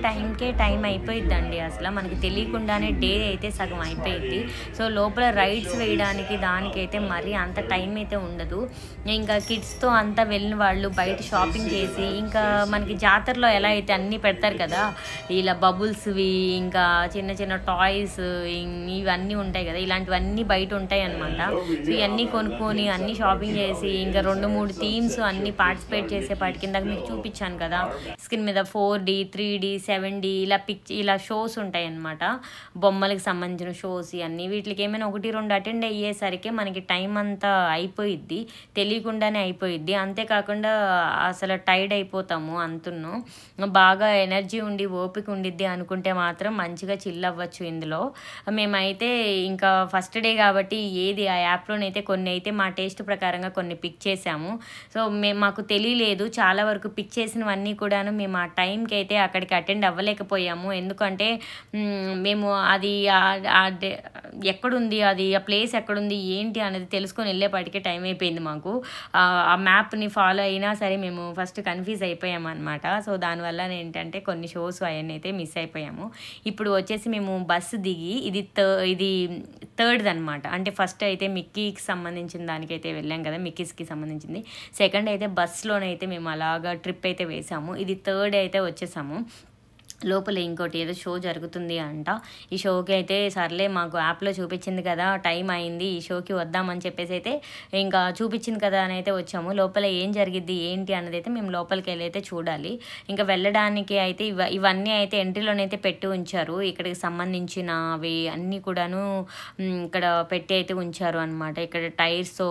టైం అయిపోయిద్దండి. అసలు మనకి తెలియకుండానే డే అయితే సగం అయిపోయిద్ది. సో లోపల రైడ్స్ వేయడానికి దానికైతే మరీ అంత టైం అయితే ఉండదు. ఇంకా కిడ్స్తో అంతా వెళ్ళిన వాళ్ళు బయట షాపింగ్ చేసి, ఇంకా మనకి జాతరలో ఎలా అయితే అన్నీ పెడతారు కదా, ఇలా బబుల్స్వి, ఇంకా చిన్న టాయ్స్ ఇవన్నీ ఉంటాయి కదా, ఇలాంటివన్నీ బయట ఉంటాయి అన్నమాట. సో ఇవన్నీ కొనుక్కొని అన్నీ షాపింగ్ చేసి, ఇంకా 2-3 థీమ్స్ అన్నీ పార్టిసిపేట్ చేసేపాటి కింద మీకు చూపించాను కదా స్క్రీన్ మీద 4D 3D 7D ఇలా షోస్ ఉంటాయి అన్నమాట. బొమ్మలకు సంబంధించిన షోస్ ఇవన్నీ. వీటికి ఏమైనా 1-2 అటెండ్ అయ్యేసరికి మనకి టైం అంతా అయిపోయిద్ది, తెలియకుండానే అయిపోయిద్ది. అంతేకాకుండా అసలు టైర్డ్ అయిపోతాము అంతును. బాగా ఎనర్జీ ఉండి ఓపిక ఉండిద్ది అనుకుంటే మాత్రం మంచిగా చిల్ అవ్వచ్చు ఇందులో. మేమైతే ఇంకా ఫస్ట్ డే కాబట్టి ఆ యాప్లోనైతే కొన్ని అయితే మా టేస్ట్ ప్రకారంగా కొన్ని పిక్ చేసాము. సో మాకు తెలియలేదు, చాలా వరకు పిక్ చేసినవన్నీ కూడాను మేము ఆ టైంకి అయితే అక్కడికి అటెండ్ అవ్వలేకపోయాము. ఎందుకంటే మేము అది ఎక్కడుంది, అది ఆ ప్లేస్ ఎక్కడుంది ఏంటి అనేది తెలుసుకొని వెళ్ళేపాటికే టైం అయిపోయింది మాకు. ఆ మ్యాప్ని ఫాలో అయినా సరే మేము ఫస్ట్ కన్ఫ్యూజ్ అయిపోయాము అనమాట. సో దానివల్ల ఏంటంటే కొన్ని షోస్ అవన్నీ అయితే మిస్ అయిపోయాము. ఇప్పుడు వచ్చేసి మేము బస్సు దిగి ఇది థర్డ్ అనమాట. అంటే ఫస్ట్ అయితే మిక్కీకి సంబంధించిన దానికైతే వెళ్ళాం కదా, మిక్కీస్కి సంబంధించింది. సెకండ్ అయితే బస్లోనైతే మేము అలాగా ట్రిప్ అయితే వేసాము. ఇది థర్డ్ అయితే వచ్చేసాము. లోపల ఇంకోటి ఏదో షో జరుగుతుంది అంట. ఈ షోకి అయితే సర్లే మాకు యాప్లో చూపించింది కదా, టైం అయింది, ఈ షోకి వద్దామని చెప్పేసి అయితే ఇంకా చూపించింది కదా అని అయితే వచ్చాము. లోపల ఏం జరిగిద్ది ఏంటి అన్నది అయితే మేము లోపలికి వెళ్ళి అయితే చూడాలి. ఇంకా వెళ్ళడానికి అయితే ఇవన్నీ అయితే ఎంట్రీలోనైతే పెట్టి ఉంచారు. ఇక్కడికి సంబంధించినవి అన్నీ కూడాను ఇక్కడ పెట్టి అయితే ఉంచారు అనమాట. ఇక్కడ టైర్స్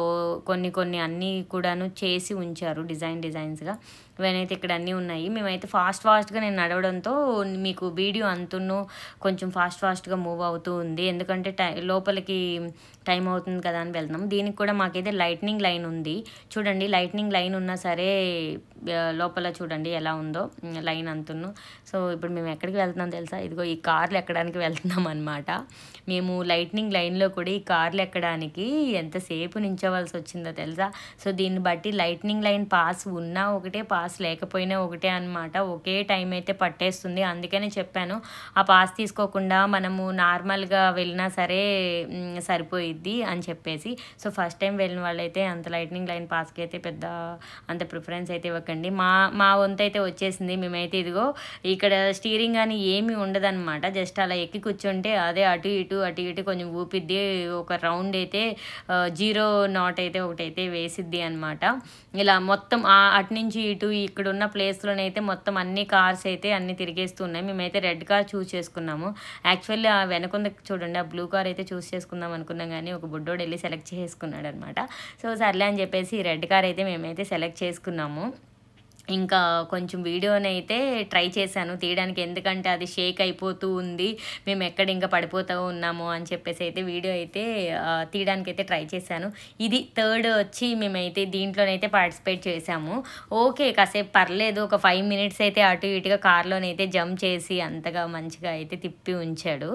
కొన్ని అన్నీ కూడాను చేసి ఉంచారు డిజైన్స్గా. ఇవన్నైతే ఇక్కడ అన్నీ ఉన్నాయి. మేమైతే ఫాస్ట్గా నేను నడవడంతో మీకు వీడియో అంతును కొంచెం ఫాస్ట్గా మూవ్ అవుతూ ఉంది. ఎందుకంటే లోపలికి టైం అవుతుంది కదా అని వెళ్తున్నాం. దీనికి కూడా మాకైతే లైట్నింగ్ లైన్ ఉంది. చూడండి, లైట్నింగ్ లైన్ ఉన్నా సరే లోపల చూడండి ఎలా ఉందో లైన్ అంతును. సో ఇప్పుడు మేము ఎక్కడికి వెళ్తున్నాం తెలుసా? ఇదిగో ఈ కార్లు ఎక్కడానికి వెళ్తున్నాం అనమాట. మేము లైట్నింగ్ లైన్లో కూడా ఈ కార్లు ఎక్కడానికి ఎంతసేపు నించోవలసి వచ్చిందో తెలుసా? సో దీన్ని బట్టి లైట్నింగ్ లైన్ పాస్ ఉన్నా ఒకటే, పాస్ లేకపోయినా ఒకటే అనమాట. ఒకే టైం అయితే పట్టేస్తుంది. అందుకనే చెప్పాను, ఆ పాస్ తీసుకోకుండా మనము నార్మల్గా వెళ్ళినా సరే సరిపోయిద్ది అని చెప్పేసి. సో ఫస్ట్ టైం వెళ్ళిన వాళ్ళైతే అంత లైట్నింగ్ లైన్ పాస్కి అయితే పెద్ద అంత ప్రిఫరెన్స్ అయితే ఇవ్వకండి. మా వంతు అయితే వచ్చేసింది. మేమైతే ఇదిగో ఇక్కడ స్టీరింగ్ అని ఏమీ ఉండదన్నమాట. జస్ట్ అలా ఎక్కి కూర్చుంటే అదే అటు ఇటు కొంచెం ఊపిద్ది. ఒక రౌండ్ అయితే 0 నాట్ అయితే ఒకటైతే వేసిద్ది అనమాట. ఇలా మొత్తం అటు నుంచి ఇటు ఇక్కడున్న ప్లేస్లోనైతే మొత్తం అన్ని కార్స్ అయితే అన్ని తిరిగేస్తున్నాయి. మేమైతే రెడ్ కార్ చూస్ చేసుకున్నాము. యాక్చువల్లీ ఆ వెనకుంద చూడండి, ఆ బ్లూ కార్ అయితే చూస్ చేసుకుందాం అనుకున్నాం, కానీ ఒక బుడ్డోడు వెళ్ళి సెలెక్ట్ చేసుకున్నాడు అనమాట. సో సర్లే అని చెప్పేసి రెడ్ కార్ అయితే మేమైతే సెలెక్ట్ చేసుకున్నాము. ఇంకా కొంచెం వీడియోనైతే ట్రై చేశాను తీయడానికి, ఎందుకంటే అది షేక్ అయిపోతూ ఉంది, మేము ఎక్కడ ఇంకా పడిపోతూ ఉన్నాము అని చెప్పేసి అయితే వీడియో అయితే తీయడానికి అయితే ట్రై చేశాను. ఇది థర్డ్ వచ్చి మేమైతే దీంట్లోనైతే పార్టిసిపేట్ చేసాము. ఓకే, కాసేపు పర్లేదు, ఒక 5 minutes అయితే అటు ఇటుగా కార్లోనైతే జంప్ చేసి అంతగా మంచిగా అయితే తిప్పి ఉంచాడు.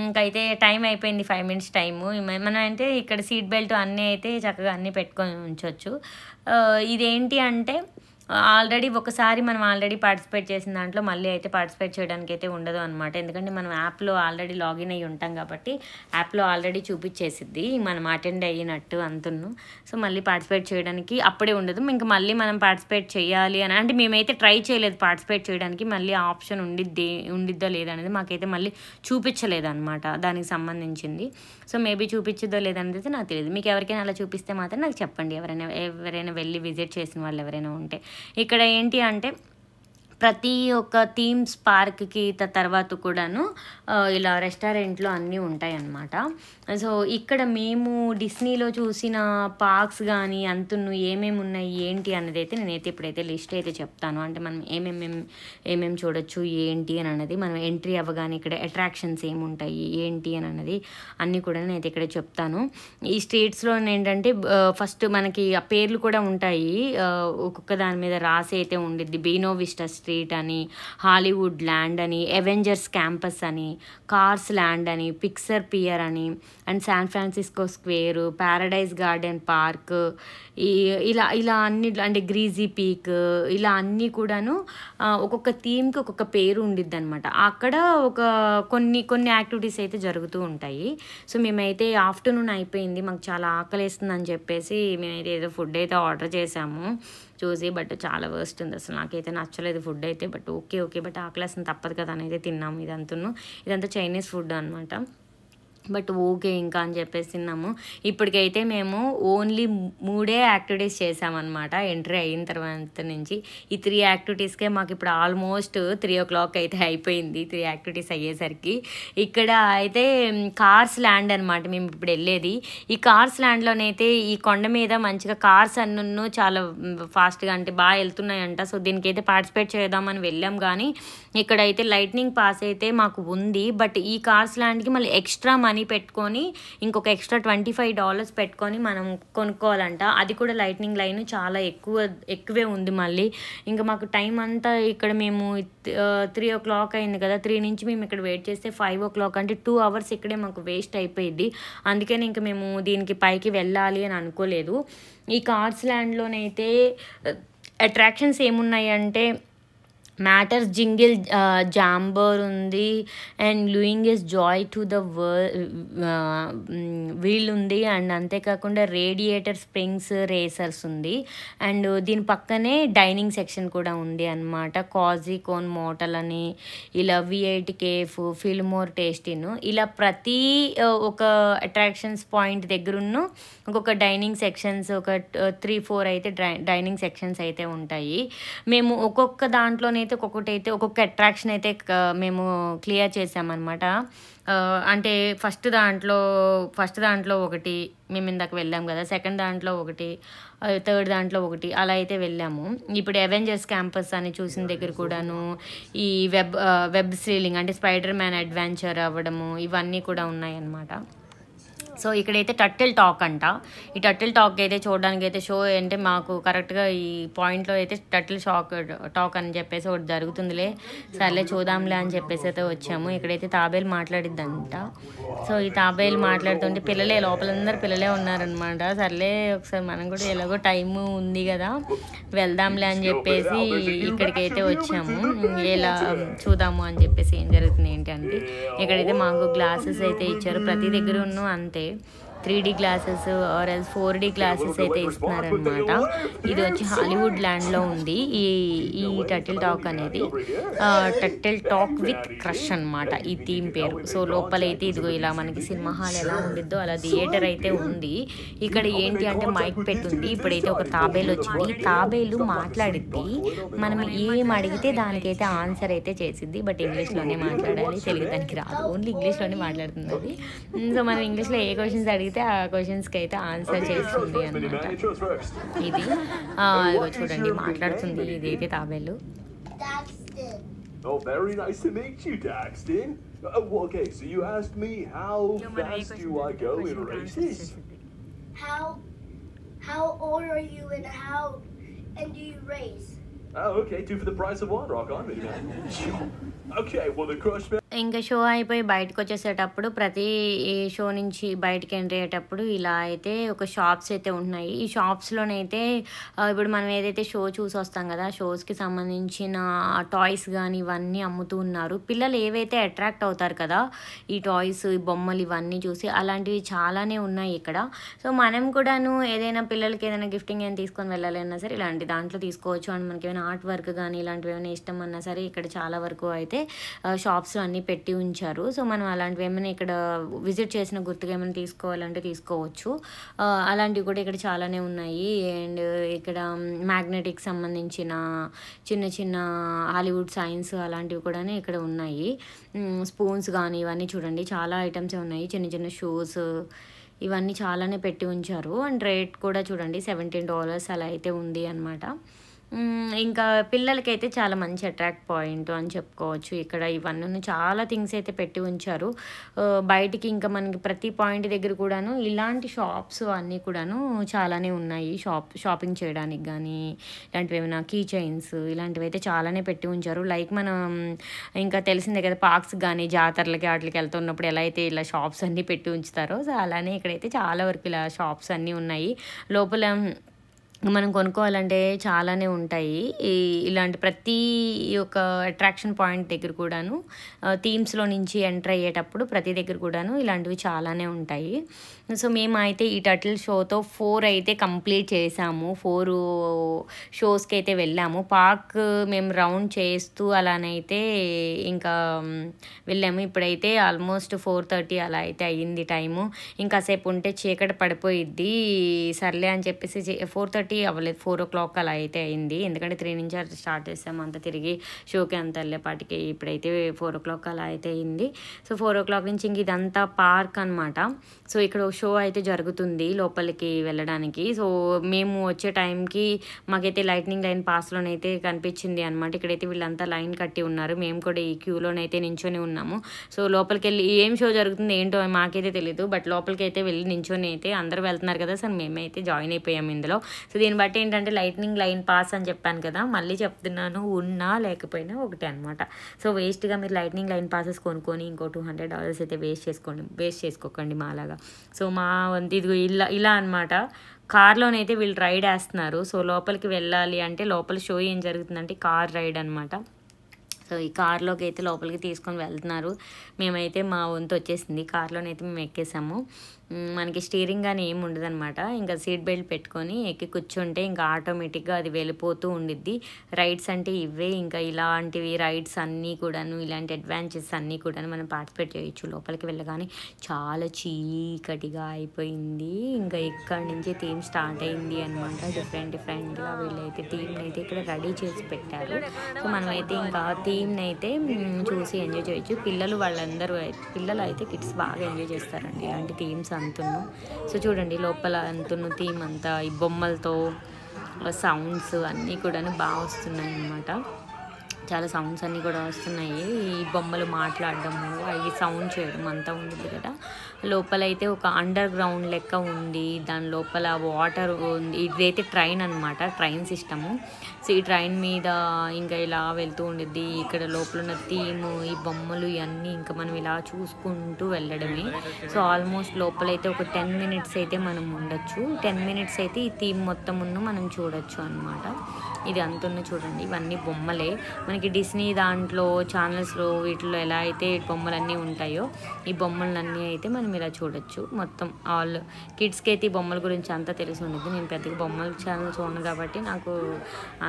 ఇంకైతే టైం అయిపోయింది, 5 minutes టైము. మనం అంటే ఇక్కడ సీట్ బెల్ట్ అన్నీ అయితే చక్కగా అన్నీ పెట్టుకొని ఉంచవచ్చు. ఇదేంటి అంటే ఆల్రెడీ ఒకసారి మనం ఆల్రెడీ పార్టిసిపేట్ చేసిన దాంట్లో మళ్ళీ అయితే పార్టిసిపేట్ చేయడానికి అయితే ఉండదు అనమాట. ఎందుకంటే మనం యాప్లో ఆల్రెడీ లాగిన్ అయ్యి ఉంటాం కాబట్టి యాప్లో ఆల్రెడీ చూపించేసిద్ది మనం అటెండ్ అయినట్టు అంతును. సో మళ్ళీ పార్టిసిపేట్ చేయడానికి అప్పుడే ఉండదు. ఇంకా మళ్ళీ మనం పార్టిసిపేట్ చేయాలి అని అంటే మేమైతే ట్రై చేయలేదు పార్టిసిపేట్ చేయడానికి. మళ్ళీ ఆప్షన్ ఉండిద్దా లేదా అనేది మాకైతే మళ్ళీ చూపించలేదు అనమాట దానికి సంబంధించింది. సో మేబీ చూపించిద్దో లేదనేది అయితే నాకు తెలియదు. మీకు ఎవరికైనా అలా చూపిస్తే మాత్రం నాకు చెప్పండి, ఎవరైనా వెళ్ళి విజిట్ చేసిన వాళ్ళు ఎవరైనా ఉంటే. ఇక్కడ ఏంటి అంటే ప్రతి ఒక్క థీమ్స్ పార్క్కి తర్వాత కూడాను ఇలా రెస్టారెంట్లు అన్నీ ఉంటాయి అన్నమాట. సో ఇక్కడ మేము డిస్నీలో చూసిన పార్క్స్ కానీ అంతును ఏమేమి ఉన్నాయి ఏంటి అన్నది అయితే నేనైతే ఇప్పుడైతే లిస్ట్ అయితే చెప్తాను. అంటే మనం ఏమేమి చూడొచ్చు ఏంటి అని అన్నది మనం ఎంట్రీ అవ్వగానే ఇక్కడ అట్రాక్షన్స్ ఏముంటాయి ఏంటి అని అన్నది అన్నీ కూడా నేనైతే ఇక్కడ చెప్తాను. ఈ స్ట్రీట్స్లో ఏంటంటే ఫస్ట్ మనకి ఆ పేర్లు కూడా ఉంటాయి, ఒక్కొక్క దాని మీద రాసి అయితే ఉండిద్ది. బీనో విస్టా స్ట్రీట్ అని, హాలీవుడ్ ల్యాండ్ అని, అవెంజర్స్ క్యాంపస్ అని, కార్స్ ల్యాండ్ అని, పిక్సర్ పియర్ అని, and San Francisco square, Paradise garden park, ఇలా అన్ని అంటే గ్రీజీ పీక్, ఇలా అన్నీ కూడాను ఒక్కొక్క థీమ్కి ఒక్కొక్క పేరు ఉండిద్ది అనమాట. అక్కడ కొన్ని యాక్టివిటీస్ అయితే జరుగుతూ ఉంటాయి. సో మేమైతే ఆఫ్టర్నూన్ అయిపోయింది, మాకు చాలా ఆకలేస్తుందని చెప్పేసి మేమైతే ఏదో ఫుడ్ అయితే ఆర్డర్ చేసాము చూసి. బట్ చాలా వర్స్ట్ ఉంది, అసలు నాకైతే నచ్చలేదు ఫుడ్ అయితే. బట్ ఓకే బట్ ఆకలేస్తుంది తప్పదు కదా అని అయితే తిన్నాము. ఇదంతా చైనీస్ ఫుడ్ అనమాట. బట్ ఓకే ఇంకా అని చెప్పేసి తిన్నాము. ఇప్పటికైతే మేము ఓన్లీ 3 యాక్టివిటీస్ చేసామన్నమాట ఎంట్రీ అయిన తర్వాత నుంచి. ఈ 3 యాక్టివిటీస్కే మాకు ఇప్పుడు ఆల్మోస్ట్ 3 o'clock అయితే అయిపోయింది 3 యాక్టివిటీస్ అయ్యేసరికి. ఇక్కడ అయితే కార్స్ ల్యాండ్ అనమాట మేము ఇప్పుడు వెళ్ళేది. ఈ కార్స్ ల్యాండ్లోనైతే ఈ కొండ మీద మంచిగా కార్స్ అన్ను చాలా ఫాస్ట్గా అంటే బాగా వెళ్తున్నాయంట. సో దీనికైతే పార్టిసిపేట్ చేద్దామని వెళ్ళాం, కానీ ఇక్కడైతే లైట్నింగ్ పాస్ అయితే మాకు ఉంది. బట్ ఈ కార్స్ ల్యాండ్కి మళ్ళీ ఎక్స్ట్రా మనీ పెట్టుకొని ఇంకొక ఎక్స్ట్రా $25 పెట్టుకొని మనం కొనుక్కోవాలంట. అది కూడా లైట్నింగ్ లైన్ చాలా ఎక్కువే ఉంది. మళ్ళీ ఇంకా మాకు టైం అంతా ఇక్కడ మేము 3 o'clock అయింది కదా, 3 నుంచి మేము ఇక్కడ వెయిట్ చేస్తే 5 o'clock అంటే 2 hours ఇక్కడే మాకు వేస్ట్ అయిపోయింది. అందుకని ఇంకా మేము దీనికి పైకి వెళ్ళాలి అని అనుకోలేదు. ఈ కార్స్ ల్యాండ్లోనైతే అట్రాక్షన్స్ ఏమున్నాయి అంటే మ్యాటర్స్ జింగిల్ జాంబర్ ఉంది, and Luigi's Joy to the Wheel ఉంది, అండ్ అంతేకాకుండా రేడియేటర్ స్ప్రింగ్స్ రేసర్స్ ఉంది, అండ్ దీని పక్కనే డైనింగ్ సెక్షన్ కూడా ఉంది అనమాట. కాజీ కోన్ మోటల్ అని, ఇలా V8 కేఫ్, ఫిల్మోర్ టేస్టిన్, ఇలా ప్రతి ఒక అట్రాక్షన్స్ పాయింట్ దగ్గరున్న ఒక్కొక్క డైనింగ్ సెక్షన్స్ ఒక 3-4 అయితే డైనింగ్ సెక్షన్స్ అయితే ఉంటాయి. మేము ఒక్కొక్క దాంట్లోనే ఒక్కొక్క అట్రాక్షన్ అయితే మేము క్లియర్ చేసామన్నమాట. అంటే ఫస్ట్ దాంట్లో ఒకటి మేము ఇందాక వెళ్ళాం కదా, సెకండ్ దాంట్లో ఒకటి, థర్డ్ దాంట్లో ఒకటి, అలా అయితే వెళ్ళాము. ఇప్పుడు అవెంజర్స్ క్యాంపస్ అని చూసిన దగ్గర కూడాను ఈ వెబ్ స్ట్రీలింగ్ అంటే స్పైడర్ మ్యాన్ అడ్వెంచర్ అవ్వడము ఇవన్నీ కూడా ఉన్నాయన్నమాట. సో ఇక్కడైతే టర్టిల్ టాక్ అంట. ఈ టర్టిల్ టాక్ అయితే చూడడానికి అయితే షో అంటే మాకు కరెక్ట్గా ఈ పాయింట్లో అయితే టర్టిల్ టాక్ అని చెప్పేసి ఒకటి జరుగుతుందిలే, సర్లే చూద్దాంలే అని చెప్పేసి అయితే వచ్చాము. ఇక్కడైతే తాబేలు మాట్లాడిద్దంట. సో ఈ తాబేలు మాట్లాడుతుంటే లోపలందరూ పిల్లలే ఉన్నారనమాట. సర్లే ఒకసారి మనం కూడా ఎలాగో టైము ఉంది కదా వెళ్దాంలే అని చెప్పేసి ఇక్కడికైతే వచ్చాము. ఇలా చూద్దాము అని చెప్పేసి ఏం జరుగుతుంది ఏంటి అంటే ఇక్కడైతే మాకు గ్లాసెస్ అయితే ఇచ్చారు. ప్రతి దగ్గర ఉన్న అంతే 3D glasses or else 4D glasses అయితే ఇస్తున్నారనమాట. ఇది వచ్చి హాలీవుడ్ ల్యాండ్లో ఉంది ఈ టర్టిల్ టాక్ అనేది. టర్టిల్ టాక్ విత్ క్రష్ అనమాట ఈ థీమ్ పేరు. సో లోపలైతే ఇదిగో ఇలా మనకి సినిమా హాల్ ఎలా ఉండిద్దో అలా థియేటర్ అయితే ఉంది. ఇక్కడ ఏంటి అంటే మైక్ పెట్టుంది. ఇప్పుడైతే ఒక తాబేలు వచ్చింది. ఈ తాబేలు మాట్లాడిద్ది, మనం ఏం అడిగితే దానికైతే ఆన్సర్ అయితే చేసిద్ది. బట్ ఇంగ్లీష్లోనే మాట్లాడాలి, తెలుగు దానికి రాదు, ఓన్లీ ఇంగ్లీష్లోనే మాట్లాడుతుంది అది. సో మనం ఇంగ్లీష్లో ఏ క్వశ్చన్స్ అడిగితే ఆ క్వశ్చన్స్కి అయితే ఆన్సర్ చేస్తుంది అనమాట. ఇది చూడండి మాట్లాడుతుంది ఇదైతే తాబేలు. Oh, very nice to meet you, Daxton. Okay, so you asked me how fast do I go in races? How old are you and do you race? Oh, okay, 2 for the price of 1. Rock on, baby man. Okay, well the crush. ఇంకా షో అయిపోయి బయటకు వచ్చేసేటప్పుడు ప్రతి షో నుంచి బయటకి ఎంట్రీ అయ్యేటప్పుడు ఇలా అయితే ఒక షాప్స్ అయితే ఉన్నాయి. ఈ షాప్స్లోనైతే ఇప్పుడు మనం ఏదైతే షో చూసి వస్తాం కదా, షోస్కి సంబంధించిన టాయ్స్ కానీ ఇవన్నీ అమ్ముతూ ఉన్నారు. పిల్లలు ఏవైతే అట్రాక్ట్ అవుతారు కదా ఈ టాయ్స్, ఈ బొమ్మలు ఇవన్నీ చూసి, అలాంటివి చాలానే ఉన్నాయి ఇక్కడ. సో మనం కూడాను ఏదైనా పిల్లలకి ఏదైనా గిఫ్టింగ్ ఏమైనా తీసుకొని వెళ్ళాలి అన్నా సరే ఇలాంటి దాంట్లో తీసుకోవచ్చు. అండ్ మనకి ఏమైనా ఆర్ట్ వర్క్ కానీ ఇలాంటివి ఏమైనా ఇష్టం అన్నా సరే ఇక్కడ చాలా వరకు అయితే షాప్స్లో అన్నీ పెట్టి ఉంచారు. సో మనం అలాంటివి ఏమైనా ఇక్కడ విజిట్ చేసిన గుర్తుగా ఏమైనా తీసుకోవాలంటే తీసుకోవచ్చు. అలాంటివి కూడా ఇక్కడ చాలానే ఉన్నాయి. అండ్ ఇక్కడ మ్యాగ్నెటిక్ సంబంధించిన చిన్న చిన్న హాలీవుడ్ సైన్స్ అలాంటివి కూడా ఇక్కడ ఉన్నాయి. స్పూన్స్ కానీ ఇవన్నీ చూడండి చాలా ఐటమ్సే ఉన్నాయి. చిన్న చిన్న షూస్ ఇవన్నీ చాలానే పెట్టి ఉంచారు. అండ్ రేట్ కూడా చూడండి $17 అలా అయితే ఉంది అనమాట. ఇంకా పిల్లలకైతే చాలా మంచి అట్రాక్ట్ పాయింట్ అని చెప్పుకోవచ్చు. ఇక్కడ ఇవన్నీ చాలా థింగ్స్ అయితే పెట్టి ఉంచారు. బయటికి ఇంకా మనకి ప్రతి పాయింట్ దగ్గర కూడాను ఇలాంటి షాప్స్ అన్నీ కూడాను చాలానే ఉన్నాయి. షాపింగ్ చేయడానికి కానీ ఇలాంటివి ఏమైనా కీ చైన్స్ ఇలాంటివి అయితే చాలానే పెట్టి ఉంచారు. లైక్ మనం ఇంకా తెలిసిందే కదా పార్క్స్ కానీ జాతరలకి వాటికి వెళ్తున్నప్పుడు ఎలా అయితే ఇలా షాప్స్ అన్నీ పెట్టి ఉంచుతారో, సో అలానే ఇక్కడైతే చాలా వరకు ఇలా షాప్స్ అన్నీ ఉన్నాయి. లోపల మనం కొనుక్కోవాలంటే చాలానే ఉంటాయి. ఇలాంటి ప్రతి ఒక్క అట్రాక్షన్ పాయింట్ దగ్గర కూడాను థీమ్స్లో నుంచి ఎంటర్ అయ్యేటప్పుడు ప్రతి దగ్గర కూడాను ఇలాంటివి చాలానే ఉంటాయి. సో మేమైతే ఈ టర్టిల్ షోతో 4 అయితే కంప్లీట్ చేసాము. 4 షోస్కి అయితే వెళ్ళాము. పార్క్ మేము రౌండ్ చేస్తూ అలానైతే ఇంకా వెళ్ళాము. ఇప్పుడైతే ఆల్మోస్ట్ 4:30 అలా అయితే అయ్యింది టైము. ఇంకాసేపు ఉంటే చీకటి పడిపోయిద్ది సర్లే అని చెప్పేసి 4:30 అవ్వలేదు, 4 o'clock అలా అయితే అయింది. ఎందుకంటే 3 నుంచి అది స్టార్ట్ చేసాము. అంతా తిరిగి షోకి అంత వెళ్ళేపాటికి ఇప్పుడైతే 4 o'clock అలా అయితే అయింది. సో 4 o'clock నుంచి ఇంక ఇదంతా పార్క్ అనమాట. సో ఇక్కడ షో అయితే జరుగుతుంది లోపలికి వెళ్ళడానికి. సో మేము వచ్చే టైంకి మాకైతే లైట్నింగ్ లైన్ పాస్లోనైతే కనిపించింది అనమాట. ఇక్కడైతే వీళ్ళంతా లైన్ కట్టి ఉన్నారు. మేము కూడా ఈ క్యూలోనైతే నించొని ఉన్నాము. సో లోపలికి వెళ్ళి ఏం షో జరుగుతుంది ఏంటో మాకైతే తెలియదు, బట్ లోపలికి అయితే వెళ్ళి నించొని అయితే అందరూ వెళ్తున్నారు కదా, సో మేమైతే జాయిన్ అయిపోయాము ఇందులో. సో దీన్ని బట్టి ఏంటంటే లైట్నింగ్ లైన్ పాస్ అని చెప్పాను కదా, మళ్ళీ చెప్తున్నాను, ఉన్నా లేకపోయినా ఒకటే అనమాట. సో వేస్ట్గా మీరు లైట్నింగ్ లైన్ పాసెస్ కొనుక్కొని ఇంకో $200 అయితే వేస్ట్ చేసుకోకండి మాలాగా. సో మా ఇది ఇలా అనమాట. కార్లోనైతే వీళ్ళు రైడ్ వేస్తున్నారు. సో లోపలికి వెళ్ళాలి అంటే లోపల షో ఏం జరుగుతుందంటే కార్ రైడ్ అనమాట. సో ఈ కార్లోకి అయితే లోపలికి తీసుకొని వెళ్తున్నారు. మేమైతే మా వంతు వచ్చేసింది. కార్లోనైతే మేము ఎక్కేసాము. మనకి స్టీరింగ్ కానీ ఏమి ఉండదు అనమాట. ఇంకా సీట్ బెల్ట్ పెట్టుకొని ఎక్కి కూర్చుంటే ఇంకా ఆటోమేటిక్గా అది వెళ్ళిపోతూ ఉండిద్ది. రైడ్స్ అంటే ఇవే. ఇంకా ఇలాంటివి రైడ్స్ అన్నీ కూడాను, ఇలాంటి అడ్వెంచర్స్ అన్నీ కూడాను మనం పార్టిసిపేట్ చేయొచ్చు. లోపలికి వెళ్ళగానే చాలా చీకటిగా అయిపోయింది. ఇంకా ఇక్కడి నుంచి థీమ్ స్టార్ట్ అయింది అనమాట. డిఫరెంట్గా వీళ్ళైతే థీమ్ని అయితే ఇక్కడ రెడీ చేసి పెట్టారు. సో మనమైతే ఇంకా థీమ్ని అయితే చూసి ఎంజాయ్ చేయొచ్చు. పిల్లలు అయితే కిడ్స్ బాగా ఎంజాయ్ చేస్తారండి ఇలాంటి థీమ్స్ అంతును. సో చూడండి లోపల అంతును థీమ్ అంతా ఈ బొమ్మలతో సౌండ్స్ అన్నీ కూడా బాగా వస్తున్నాయి అన్నమాట. చాలా సౌండ్స్ అన్నీ కూడా వస్తున్నాయి. ఈ బొమ్మలు మాట్లాడడము అవి సౌండ్ చేయడం అంతా ఉంది కదా. లోపలైతే ఒక అండర్ గ్రౌండ్ లెక్క ఉంది. దాని లోపల వాటర్ ఉంది. ఇదైతే ట్రైన్ అనమాట, ట్రైన్ సిస్టము. సో ఈ ట్రైన్ మీద ఇంకా ఇలా వెళ్తూ ఉండిద్ది. ఇక్కడ లోపల ఉన్న థీము, ఈ బొమ్మలు ఇవన్నీ ఇంకా మనం ఇలా చూసుకుంటూ వెళ్ళడమే. సో ఆల్మోస్ట్ లోపలైతే ఒక 10 minutes అయితే మనం ఉండొచ్చు. 10 minutes అయితే ఈ థీమ్ మొత్తం మనం చూడొచ్చు అనమాట. ఇది అంతున్న చూడండి, ఇవన్నీ బొమ్మలే. మనకి డిస్నీ దాంట్లో ఛానల్స్లో వీటిలో ఎలా అయితే బొమ్మలన్నీ ఉంటాయో ఈ బొమ్మలన్నీ అయితే మనం ఇలా చూడొచ్చు. మొత్తం ఆల్ కిడ్స్కి అయితే ఈ బొమ్మల గురించి అంతా తెలిసి ఉండదు. నేను పెద్దగా బొమ్మల ఛానల్ చూడను కాబట్టి నాకు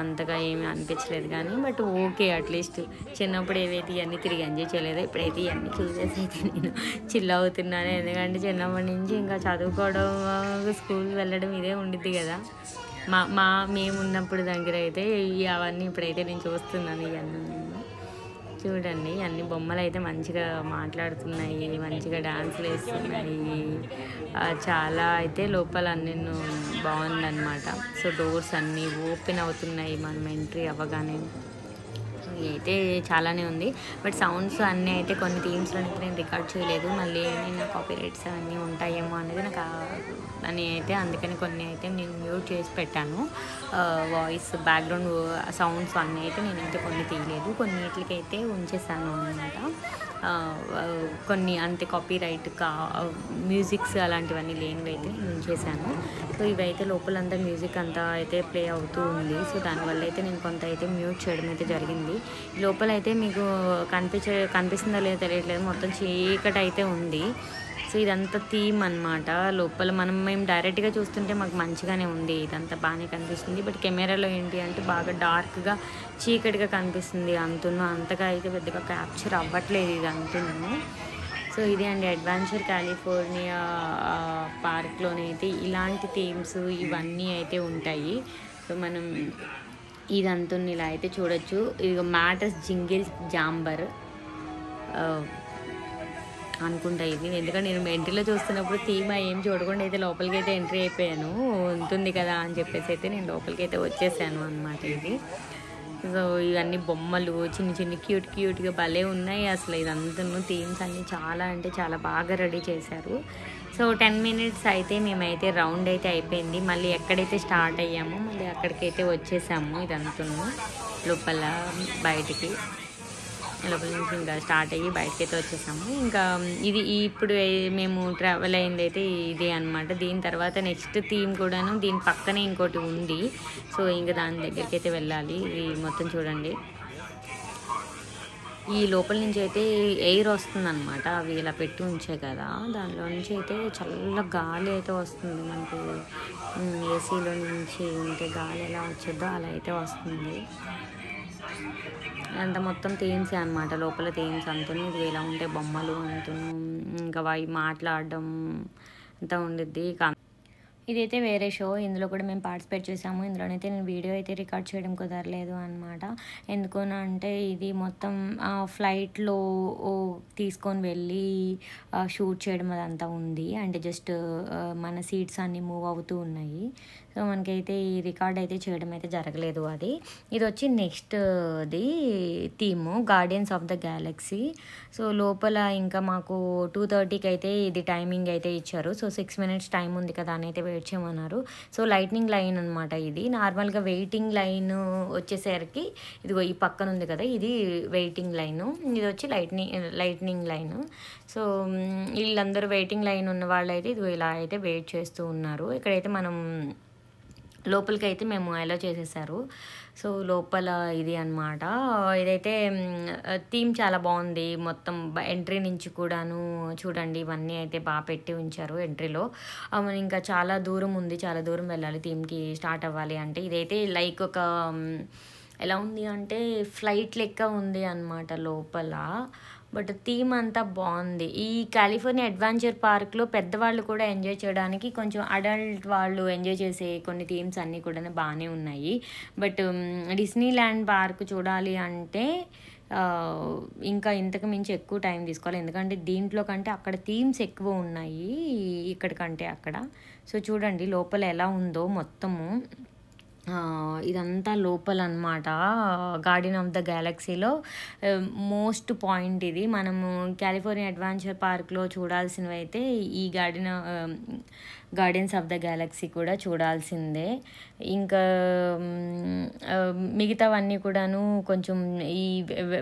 అంతగా ఏమీ అనిపించలేదు. కానీ బట్ ఓకే, అట్లీస్ట్ చిన్నప్పుడు ఏవైతే ఇవన్నీ తిరిగి ఎంజాయ్ చేయలేదో ఇప్పుడైతే ఇవన్నీ చూసేసి అయితే నేను చిల్ అవుతున్నాను. ఎందుకంటే చిన్నప్పటి నుంచి ఇంకా చదువుకోవడం, స్కూల్ వెళ్ళడం ఇదే ఉండిద్ది కదా. మేము ఉన్నప్పుడు దగ్గర అయితే అవన్నీ ఇప్పుడైతే నేను చూస్తున్నాను. ఇవన్నీ చూడండి, అన్ని బొమ్మలు అయితే మంచిగా మాట్లాడుతున్నాయి, మంచిగా డాన్స్లు వేస్తున్నాయి. చాలా అయితే లోపల అన్నీ బాగుందన్నమాట. సో డోర్స్ అన్నీ ఓపెన్ అవుతున్నాయి మనం ఎంట్రీ అవ్వగానే. అయితే చాలానే ఉంది. బట్ సౌండ్స్ అన్నీ అయితే కొన్ని థీమ్స్లో అయితే నేను రికార్డ్ చేయలేదు. మళ్ళీ ఏమైనా కాపీరైట్స్ అన్నీ ఉంటాయేమో అనేది నాకు అని అయితే అందుకని కొన్ని అయితే నేను మ్యూట్ చేసి పెట్టాను. వాయిస్ బ్యాక్గ్రౌండ్ సౌండ్స్ అన్నీ అయితే నేనైతే కొన్ని తీయలేదు, కొన్నిటికైతే ఉంచేసాను అనమాట. కొన్ని అంతే కాపీరైట్ మ్యూజిక్స్ అలాంటివన్నీ లేనివి అయితే నేను చేశాను. సో ఇవైతే లోపలంతా మ్యూజిక్ అంతా అయితే ప్లే అవుతూ ఉంది. సో దానివల్ల అయితే నేను కొంత అయితే మ్యూట్ చేయడం అయితే జరిగింది. లోపలైతే మీకు కనిపిస్తుందో లేదో తెలియట్లేదు, మొత్తం చీకటి అయితే ఉంది. సో ఇదంతా థీమ్ అనమాట. లోపల మేము డైరెక్ట్గా చూస్తుంటే మాకు మంచిగానే ఉంది, ఇదంతా బాగానే కనిపిస్తుంది. బట్ కెమెరాలో ఏంటి అంటే బాగా డార్క్గా చీకటిగా కనిపిస్తుంది. అంతగా అయితే పెద్దగా క్యాప్చర్ అవ్వట్లేదు ఇది అంటున్నాను. సో ఇది అండి అడ్వెంచర్ కాలిఫోర్నియా పార్క్లోనైతే ఇలాంటి థీమ్స్ ఇవన్నీ అయితే ఉంటాయి. సో మనం ఇదంతా ఇలా అయితే చూడొచ్చు. ఇది మ్యాటర్స్ జింగిల్ జాంబర్ అనుకుంటా ఇది, ఎందుకంటే నేను ఎంట్రీలో చూస్తున్నప్పుడు థీమ్ ఏం చూడకుండా అయితే లోపలికి అయితే ఎంట్రీ అయిపోయాను. ఉంటుంది కదా అని చెప్పేసి అయితే నేను లోపలికి అయితే వచ్చేసాను అనమాట. ఇది సో ఇవన్నీ బొమ్మలు చిన్న క్యూట్గా భలే ఉన్నాయి. అసలు ఇదంతా థీమ్స్ అన్నీ చాలా అంటే చాలా బాగా రెడీ చేశారు. సో 10 minutes అయితే మేమైతే రౌండ్ అయితే అయిపోయింది. మళ్ళీ ఎక్కడైతే స్టార్ట్ అయ్యామో మళ్ళీ అక్కడికైతే వచ్చేసాము. ఇదంతా లోపల బయటికి లోపల నుంచి ఇంకా స్టార్ట్ అయ్యి బయటకైతే వచ్చేసాము. ఇంకా ఇది ఇప్పుడు మేము ట్రావెల్ అయింది అయితే ఇది అనమాట. దీని తర్వాత నెక్స్ట్ థీమ్ కూడాను దీని పక్కనే ఇంకోటి ఉంది. సో ఇంకా దాని దగ్గరికి అయితే వెళ్ళాలి. ఇది మొత్తం చూడండి, ఈ లోపల నుంచి అయితే ఎయిర్ వస్తుంది అనమాట. అవి ఇలా పెట్టి ఉంచాయి కదా, దానిలో నుంచి అయితే చల్ల గాలి అయితే వస్తుంది. మనకు ఏసీలో నుంచి ఉంటే గాలి ఎలా వచ్చేదో అలా అయితే వస్తుంది. అంత మొత్తం థీమ్సే అనమాట. లోపల థీమ్స్ అంతా ఇది ఇలా ఉంటే బొమ్మలు అంతను ఇంకా అవి మాట్లాడడం అంతా ఉండిద్ది. ఇదైతే వేరే షో, ఇందులో కూడా మేము పార్టిసిపేట్ చేసాము. ఇందులోనైతే నేను వీడియో అయితే రికార్డ్ చేయడం కుదరలేదు అనమాట. ఎందుకనంటే ఇది మొత్తం ఫ్లైట్లో తీసుకొని వెళ్ళి షూట్ చేయడం అదంతా ఉంది. అంటే జస్ట్ మన సీట్స్ అన్నీ మూవ్ అవుతూ ఉన్నాయి. సో మనకైతే ఈ రికార్డ్ అయితే చేయడం అయితే జరగలేదు. ఇది వచ్చి నెక్స్ట్ది theme Guardians of the Galaxy. So లోపల ఇంకా మాకు 2:30కి అయితే ఇది టైమింగ్ అయితే ఇచ్చారు. సో 6 minutes టైం ఉంది కదా అని అయితే వెయిట్ చేయమన్నారు. సో లైట్నింగ్ లైన్ అనమాట. ఇది నార్మల్గా వెయిటింగ్ లైన్ వచ్చేసరికి ఇదిగో ఈ పక్కన ఉంది కదా, ఇది వెయిటింగ్ లైను, ఇది వచ్చి లైట్నింగ్ లైను. సో వీళ్ళందరూ వెయిటింగ్ లైన్ ఉన్న వాళ్ళు అయితే ఇదిగో ఇలా అయితే వెయిట్ చేస్తూ ఉన్నారు. ఇక్కడైతే మనం లోపలికి అయితే మేము అలో చేసేసారు. సో లోపల ఇది అనమాట. ఇదైతే థీమ్ చాలా బాగుంది. మొత్తం ఎంట్రీ నుంచి కూడాను చూడండి, ఇవన్నీ అయితే బాగా పెట్టి ఉంచారు ఎంట్రీలో. ఇంకా చాలా దూరం ఉంది, చాలా దూరం వెళ్ళాలి థీమ్కి స్టార్ట్ అవ్వాలి అంటే. ఇదైతే లైక్ ఒక ఎలా ఉంది అంటే ఫ్లైట్ లెక్క ఉంది అనమాట లోపల. బట్ థీమ్ అంతా బాగుంది. ఈ కాలిఫోర్నియా అడ్వెంచర్ పార్క్లో పెద్దవాళ్ళు కూడా ఎంజాయ్ చేయడానికి, కొంచెం అడల్ట్ వాళ్ళు ఎంజాయ్ చేసే కొన్ని థీమ్స్ అన్నీ కూడా బాగానే ఉన్నాయి. బట్ డిస్నీ ల్యాండ్ పార్క్ చూడాలి అంటే ఇంకా ఇంతకు మించి ఎక్కువ టైం తీసుకోవాలి. ఎందుకంటే దీంట్లో కంటే అక్కడ థీమ్స్ ఎక్కువ ఉన్నాయి ఇక్కడ కంటే అక్కడ. సో చూడండి లోపల ఎలా ఉందో మొత్తము. ఇదంతా లోపల అనమాట. గార్డెన్ ఆఫ్ ద గ్యాలక్సీలో మోస్ట్ పాయింట్ ఇది. మనము కాలిఫోర్నియా అడ్వెంచర్ పార్క్లో చూడాల్సినవి అయితే ఈ గార్డెన్స్ ఆఫ్ ద గ్యాలక్సీ కూడా చూడాల్సిందే. ఇంకా మిగతావన్నీ కూడాను కొంచెం ఈ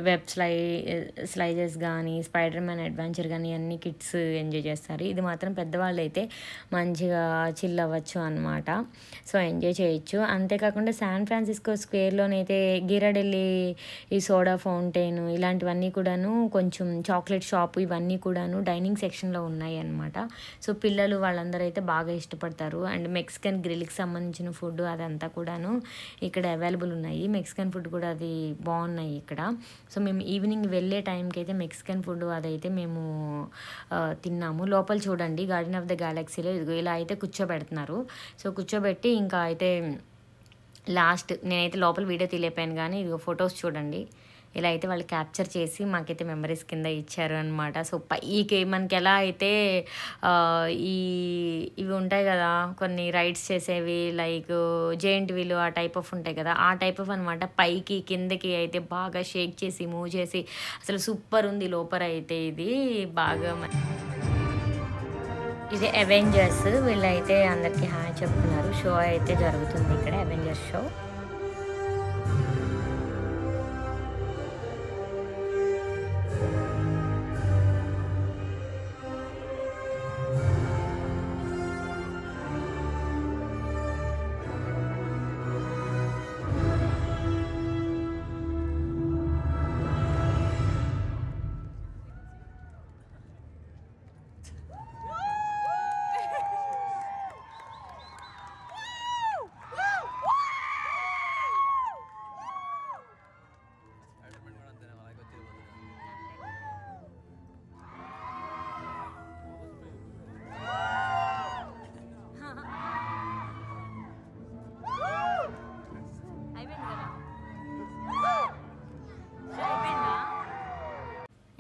వెబ్ స్లైజెస్ కానీ స్పైడర్ మ్యాన్ అడ్వెంచర్ కానీ అన్ని కిడ్స్ ఎంజాయ్ చేస్తారు. ఇది మాత్రం పెద్దవాళ్ళు అయితే మంచిగా చిల్ అవ్వచ్చు అనమాట. సో ఎంజాయ్ చేయొచ్చు. అంతేకాకుండా శాన్ ఫ్రాన్సిస్కో స్క్వేర్లోనైతే గిరాడెల్లి ఈ సోడా ఫౌంటైన్ ఇలాంటివన్నీ కూడాను, కొంచెం చాక్లెట్ షాపు ఇవన్నీ కూడాను డైనింగ్ సెక్షన్లో ఉన్నాయి అనమాట. సో పిల్లలు వాళ్ళందరూ అయితే బాగా ఇష్టపడతారు. అండ్ మెక్సికన్ గ్రిల్కి సంబంధించిన ఫుడ్ అదంతా కూడాను ఇక్కడ అవైలబుల్ ఉన్నాయి. మెక్సికన్ ఫుడ్ కూడా అది బాగున్నాయి ఇక్కడ. సో మేము ఈవినింగ్ వెళ్ళే టైంకి అయితే మెక్సికన్ ఫుడ్ అదైతే మేము తిన్నాము. లోపల చూడండి గార్డెన్ ఆఫ్ ద గ్యాలక్సీలో ఇదిగో ఇలా అయితే కూర్చోబెడుతున్నారు. సో కూర్చోబెట్టి ఇంకా అయితే లాస్ట్ నేనైతే లోపల వీడియో తీయలేపాను కానీ ఇదిగో ఫొటోస్ చూడండి, ఇలా అయితే వాళ్ళు క్యాప్చర్ చేసి మాకైతే మెమరీస్ కింద ఇచ్చారు అనమాట. సో పైకి మనకి ఎలా అయితే ఇవి ఉంటాయి కదా కొన్ని రైడ్స్ చేసేవి లైక్ జెయింట్ వీలు ఆ టైప్ ఆఫ్ ఉంటాయి కదా, ఆ టైప్ ఆఫ్ అనమాట. పైకి కిందకి అయితే బాగా షేక్ చేసి మూవ్ చేసి అసలు సూపర్ ఉంది లోపల అయితే. ఇది బాగా ఇది అవెంజర్స్, వీళ్ళైతే అందరికీ హాయ్ చెప్తున్నారు. షో అయితే జరుగుతుంది ఇక్కడ, అవెంజర్స్ షో.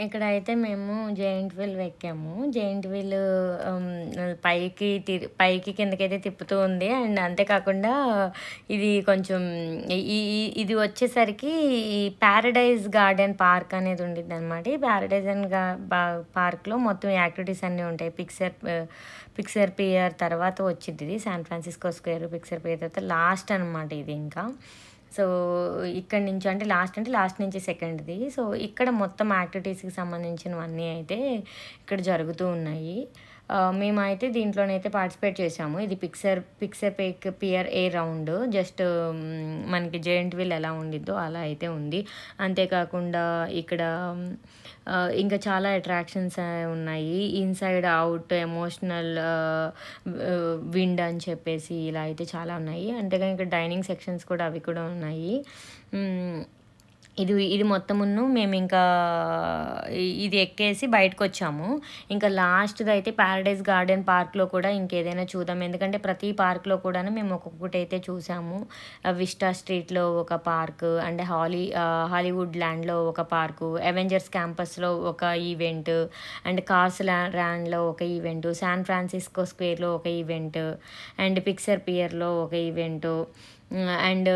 ఇక్కడైతే మేము జెయింట్ వీల్ ఎక్కాము. జెయింట్ వీల్ పైకి కిందకైతే తిప్పుతూ ఉంది. అండ్ అంతేకాకుండా ఇది కొంచెం ఇది వచ్చేసరికి ప్యారడైజ్ గార్డెన్ పార్క్ అనేది ఉండిద్ది అనమాట. ఈ ప్యారడైజ్ పార్క్లో మొత్తం యాక్టివిటీస్ అన్నీ ఉంటాయి. పిక్సర్ పియర్ తర్వాత వచ్చింది ఇది San Francisco square. Pixar pier తర్వాత లాస్ట్ అనమాట ఇది. ఇంకా సో ఇక్కడి నుంచి అంటే లాస్ట్ నుంచి సెకండ్ది. సో ఇక్కడ మొత్తం యాక్టివిటీస్కి సంబంధించినవన్నీ అయితే ఇక్కడ జరుగుతూ ఉన్నాయి. మేమైతే దీంట్లోనైతే పార్టిసిపేట్ చేసాము. ఇది పిక్సర్ పియర్ ఏ రౌండ్, జస్ట్ మనకి జెయింట్ వీల్ ఎలా ఉండిద్దో అలా అయితే ఉంది. అంతేకాకుండా ఇక్కడ ఇంకా చాలా అట్రాక్షన్స్ ఉన్నాయి. ఇన్సైడ్ అవుట్, ఎమోషనల్, విండ్ అని చెప్పేసి ఇలా అయితే చాలా ఉన్నాయి. అంతేకాని ఇక్కడ డైనింగ్ సెక్షన్స్ కూడా అవి కూడా ఉన్నాయి. ఇది మొత్తమును మేము ఇంకా ఇది ఎక్కేసి బయటకు వచ్చాము. ఇంకా లాస్ట్ది అయితే ప్యారడైజ్ గార్డెన్ పార్క్లో కూడా ఇంకేదైనా చూద్దాం. ఎందుకంటే ప్రతి పార్క్లో కూడా మేము ఒక్కొక్కటి అయితే చూసాము. విస్టా స్ట్రీట్లో ఒక పార్క్, అంటే హాలీవుడ్ ల్యాండ్లో ఒక పార్కు, అవెంజర్స్ క్యాంపస్లో ఒక ఈవెంట్, అండ్ కార్స్ ల్యాండ్లో ఒక ఈవెంట్, శాన్ ఫ్రాన్సిస్కో స్క్వేర్లో ఒక ఈవెంట్, అండ్ పిక్సర్ పియర్లో ఒక ఈవెంట్, అండ్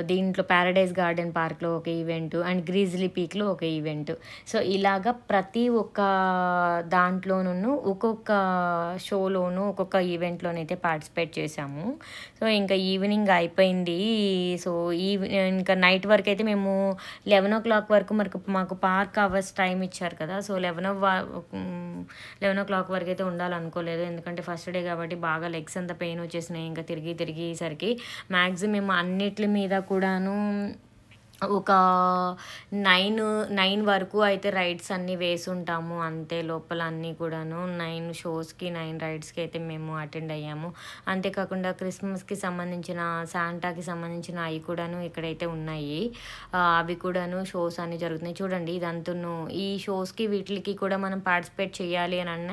దీంట్లో ప్యారడైజ్ గార్డెన్ పార్క్లో ఒక ఈవెంట్, అండ్ గ్రీజ్లీ పీక్లో ఒక ఈవెంట్. సో ఇలాగా ప్రతి ఒక్క దాంట్లోనూ ఒక్కొక్క షోలోనూ ఒక్కొక్క ఈవెంట్లోనైతే పార్టిసిపేట్ చేసాము. సో ఇంకా ఈవినింగ్ అయిపోయింది. సో ఇంకా నైట్ వరకు అయితే మేము 11 o'clock వరకు మాకు పార్క్ అవర్స్ టైం ఇచ్చారు కదా. సో 11 o'clock వరకు అయితే ఉండాలనుకోలేదు. ఎందుకంటే ఫస్ట్ డే కాబట్టి బాగా లెగ్స్ అంతా పెయిన్ వచ్చేసినాయి. ఇంకా తిరిగేసరికి మేము అన్నిటి మీద కూడాను ఒక 9 వరకు అయితే రైడ్స్ అన్నీ వేసి ఉంటాము. అంతే లోపల అన్నీ కూడాను 9 షోస్కి 9 రైడ్స్కి అయితే మేము అటెండ్ అయ్యాము. అంతేకాకుండా క్రిస్మస్కి సంబంధించిన, శాంటాకి సంబంధించిన అవి కూడాను ఇక్కడైతే ఉన్నాయి. అవి కూడాను షోస్ అన్నీ జరుగుతున్నాయి. చూడండి ఇదంతా ఈ షోస్కి వీటికి కూడా మనం పార్టిసిపేట్ చేయాలి అని అన్న,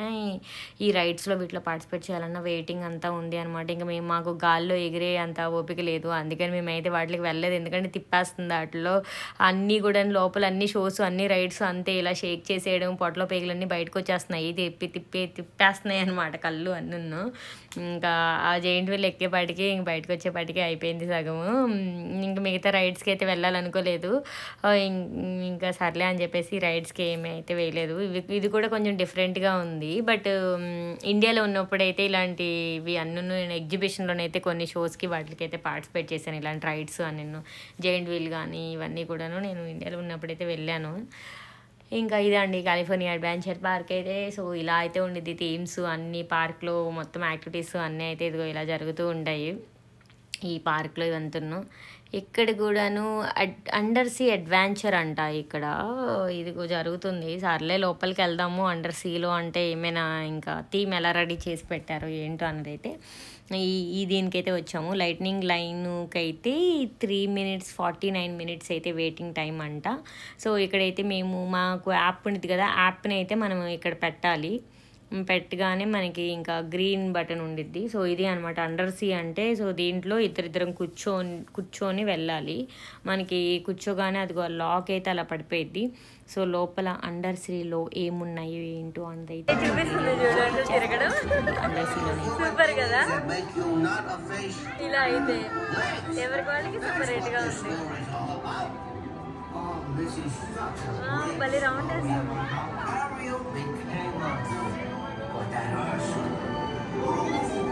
ఈ రైడ్స్లో వీటిలో పార్టిసిపేట్ చేయాలన్న వెయిటింగ్ అంతా ఉంది అనమాట. ఇంకా మాకు గాల్లో ఎగిరే అంత ఓపిక లేదు. అందుకని మేమైతే వాటికి వెళ్ళలేదు. ఎందుకంటే తిప్పేస్తుంది వాటిలో అన్నీ కూడా. లోపల అన్ని షోస్, అన్ని రైడ్స్ అంతే ఇలా షేక్ చేసేయడం, పొట్టలో పేగులన్నీ బయటకు వచ్చేస్తున్నాయి. తిప్పేస్తున్నాయి అనమాట కళ్ళు అన్ను. ఇంకా ఆ జెయింట్ వీల్ ఎక్కేపాటికి ఇంక బయటకు వచ్చేపాటికి అయిపోయింది సగము. ఇంకా మిగతా రైడ్స్కి అయితే వెళ్ళాలనుకోలేదు. ఇంకా సర్లే అని చెప్పేసి రైడ్స్కి ఏమీ అయితే వేయలేదు. ఇది కూడా కొంచెం డిఫరెంట్గా ఉంది. బట్ ఇండియాలో ఉన్నప్పుడైతే ఇలాంటివి అన్ను నేను ఎగ్జిబిషన్లోనైతే కొన్ని షోస్కి వాటికి అయితే పార్టిసిపేట్ చేశాను. ఇలాంటి రైడ్స్ అన్ను, జెయింట్ వీల్ కానీ ఇవన్నీ కూడాను నేను ఇండియాలో ఉన్నప్పుడైతే వెళ్ళాను. ఇంకా ఇదండి కాలిఫోర్నియా అడ్వెంచర్ పార్క్ అయితే. సో ఇలా అయితే ఉండేది థీమ్స్ అన్ని పార్క్లో మొత్తం యాక్టివిటీస్ అన్నీ అయితే ఇదిగో ఇలా జరుగుతూ ఉంటాయి ఈ పార్క్లో. ఇదంతా ఇక్కడ కూడాను అండర్ సీ అడ్వెంచర్ అంట ఇక్కడ ఇదిగో జరుగుతుంది. సర్లే లోపలికి వెళ్దాము. అండర్ సీలో అంటే ఏమైనా ఇంకా థీమ్ ఎలా రెడీ చేసి పెట్టారో ఏంటో అన్నది అయితే దీనికైతే వచ్చాము. లైట్నింగ్ లైన్కి అయితే 3 minutes 49 minutes అయితే వెయిటింగ్ టైం అంట. సో ఇక్కడైతే మాకు యాప్ ఉంటుంది కదా, యాప్ని అయితే మనం ఇక్కడ పెట్టాలి. పెట్టగానే మనకి ఇంకా గ్రీన్ బటన్ ఉండిద్ది. సో ఇది అనమాట అండర్ సీ అంటే. సో దీంట్లో ఇద్దరిద్దరం కూర్చొని వెళ్ళాలి. మనకి కూర్చోగానే అదిగో లాక్ అయితే అలా పడిపోయిద్ది. సో లోపల అండర్ సీలో ఏమున్నాయి ఏంటో అనేది అండర్ సీలో సూపర్ కదా. ఇలా అయితే ఎవరికి వాళ్ళకి సపరేట్గా ఉంది. భలే రౌండ్ వేస్తుంది.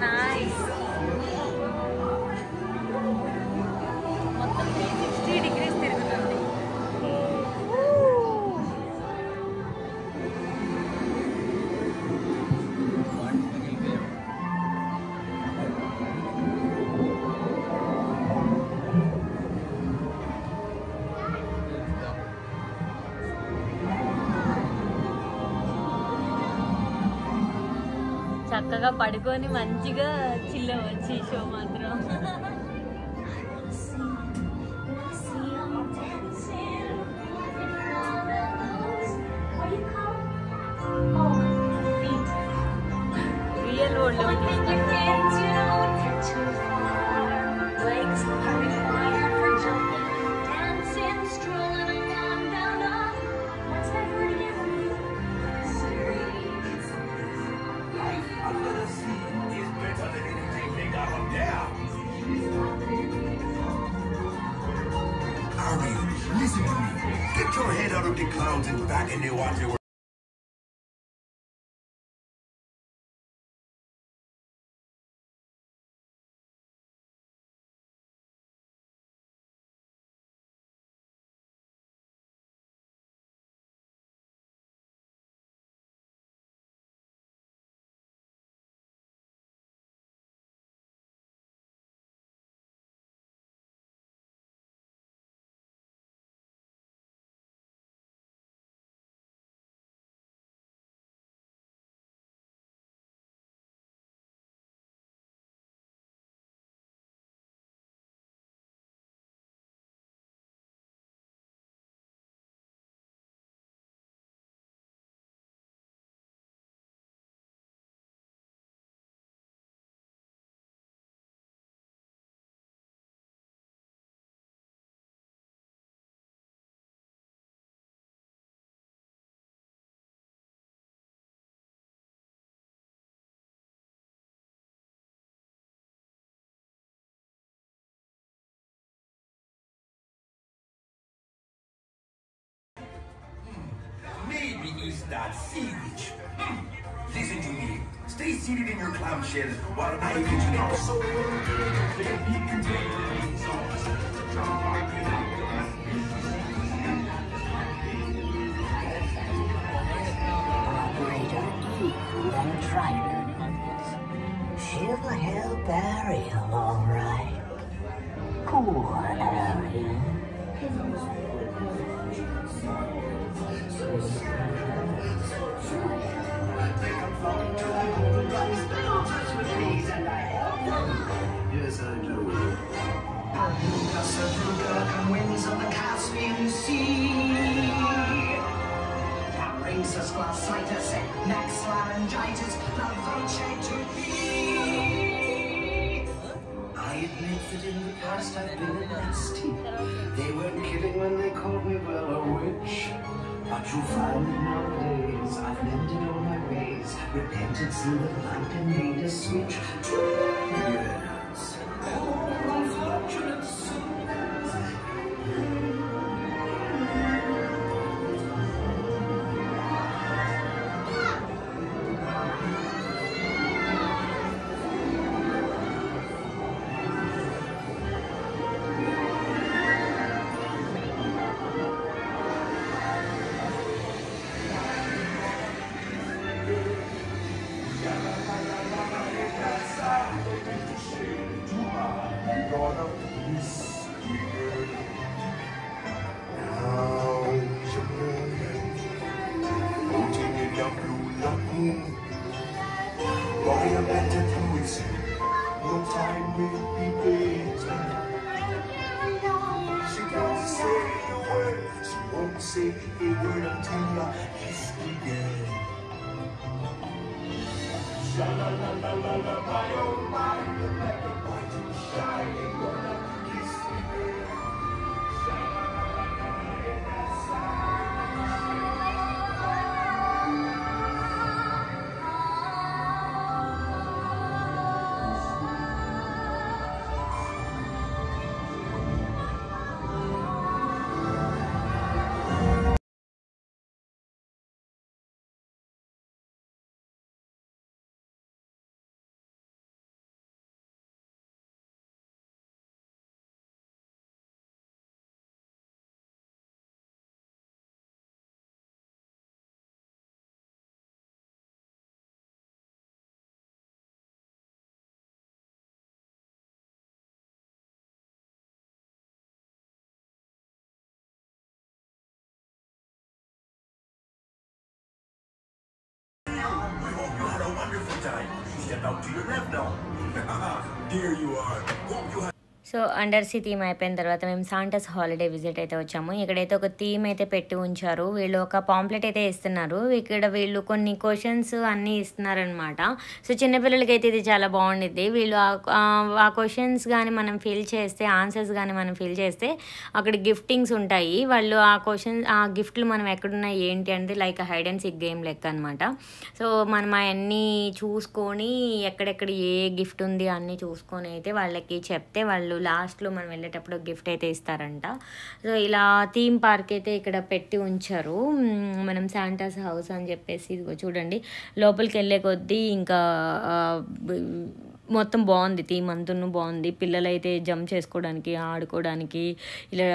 నైస్. మొత్తం 360 degrees తిరుగుతుంది. చక్కగా పడుకొని మంచిగా చిల్లవచ్చు ఈ షో మాత్రం. Real world Listen to me. Get your head out of the clouds and back in the water. Maybe it's that sea witch. Listen to me. Stay seated in your clam shell while I get you out. Operator E and Trident. Shield the hell barrier, all right. Cool area. Yes, I do. Come winds of the Caspian Sea. Rhesus, glossitis, next laryngitis, the voce to be. I admit that in the past I've been nasty. They weren't kidding when they called me, well, a witch. But you'll find that nowadays I've mended all my ways, repented, seen the light, and made a switch to yes. Oh, unfortunate souls. Say a word until your kiss again. Sha la la la la la, my oh my, the better boy to shine, ain't gonna kiss again. Sha la la la la la, in that side. Step out to your left now. There you are. Walk your so under see theme అయిపోయిన తర్వాత మేము సాంటస్ హాలిడే విజిట్ అయితే వచ్చాము. ఇక్కడైతే ఒక థీమ్ అయితే పెట్టి ఉంచారు. వీళ్ళు ఒక పాంప్లెట్ అయితే ఇస్తున్నారు. ఇక్కడ వీళ్ళు కొన్ని క్వశ్చన్స్ అన్నీ ఇస్తున్నారనమాట. సో చిన్నపిల్లలకి అయితే ఇది చాలా బాగుండిద్ది. వీళ్ళు ఆ క్వశ్చన్స్ కానీ మనం ఫిల్ చేస్తే, ఆన్సర్స్ కానీ మనం ఫిల్ చేస్తే అక్కడ గిఫ్టింగ్స్ ఉంటాయి. వాళ్ళు ఆ గిఫ్ట్లు మనం ఎక్కడున్నాయి ఏంటి అంటే like hide and seek game లెక్క అనమాట. సో మనం అవన్నీ చూసుకొని ఎక్కడెక్కడ ఏ గిఫ్ట్ ఉంది అన్నీ చూసుకొని అయితే వాళ్ళకి చెప్తే వాళ్ళు లాస్ట్లో మనం వెళ్ళేటప్పుడు గిఫ్ట్ అయితే ఇస్తారంట. సో ఇలా థీమ్ పార్క్ అయితే ఇక్కడ పెట్టి ఉంచారు. మనం శాంటాస్ హౌస్ అని చెప్పేసి ఇదిగో చూడండి, లోపలికి వెళ్ళే కొద్దీ ఇంకా మొత్తం బాగుంది, థీమ్ అంతా బాగుంది. పిల్లలైతే జంప్ చేసుకోవడానికి, ఆడుకోవడానికి, ఇలా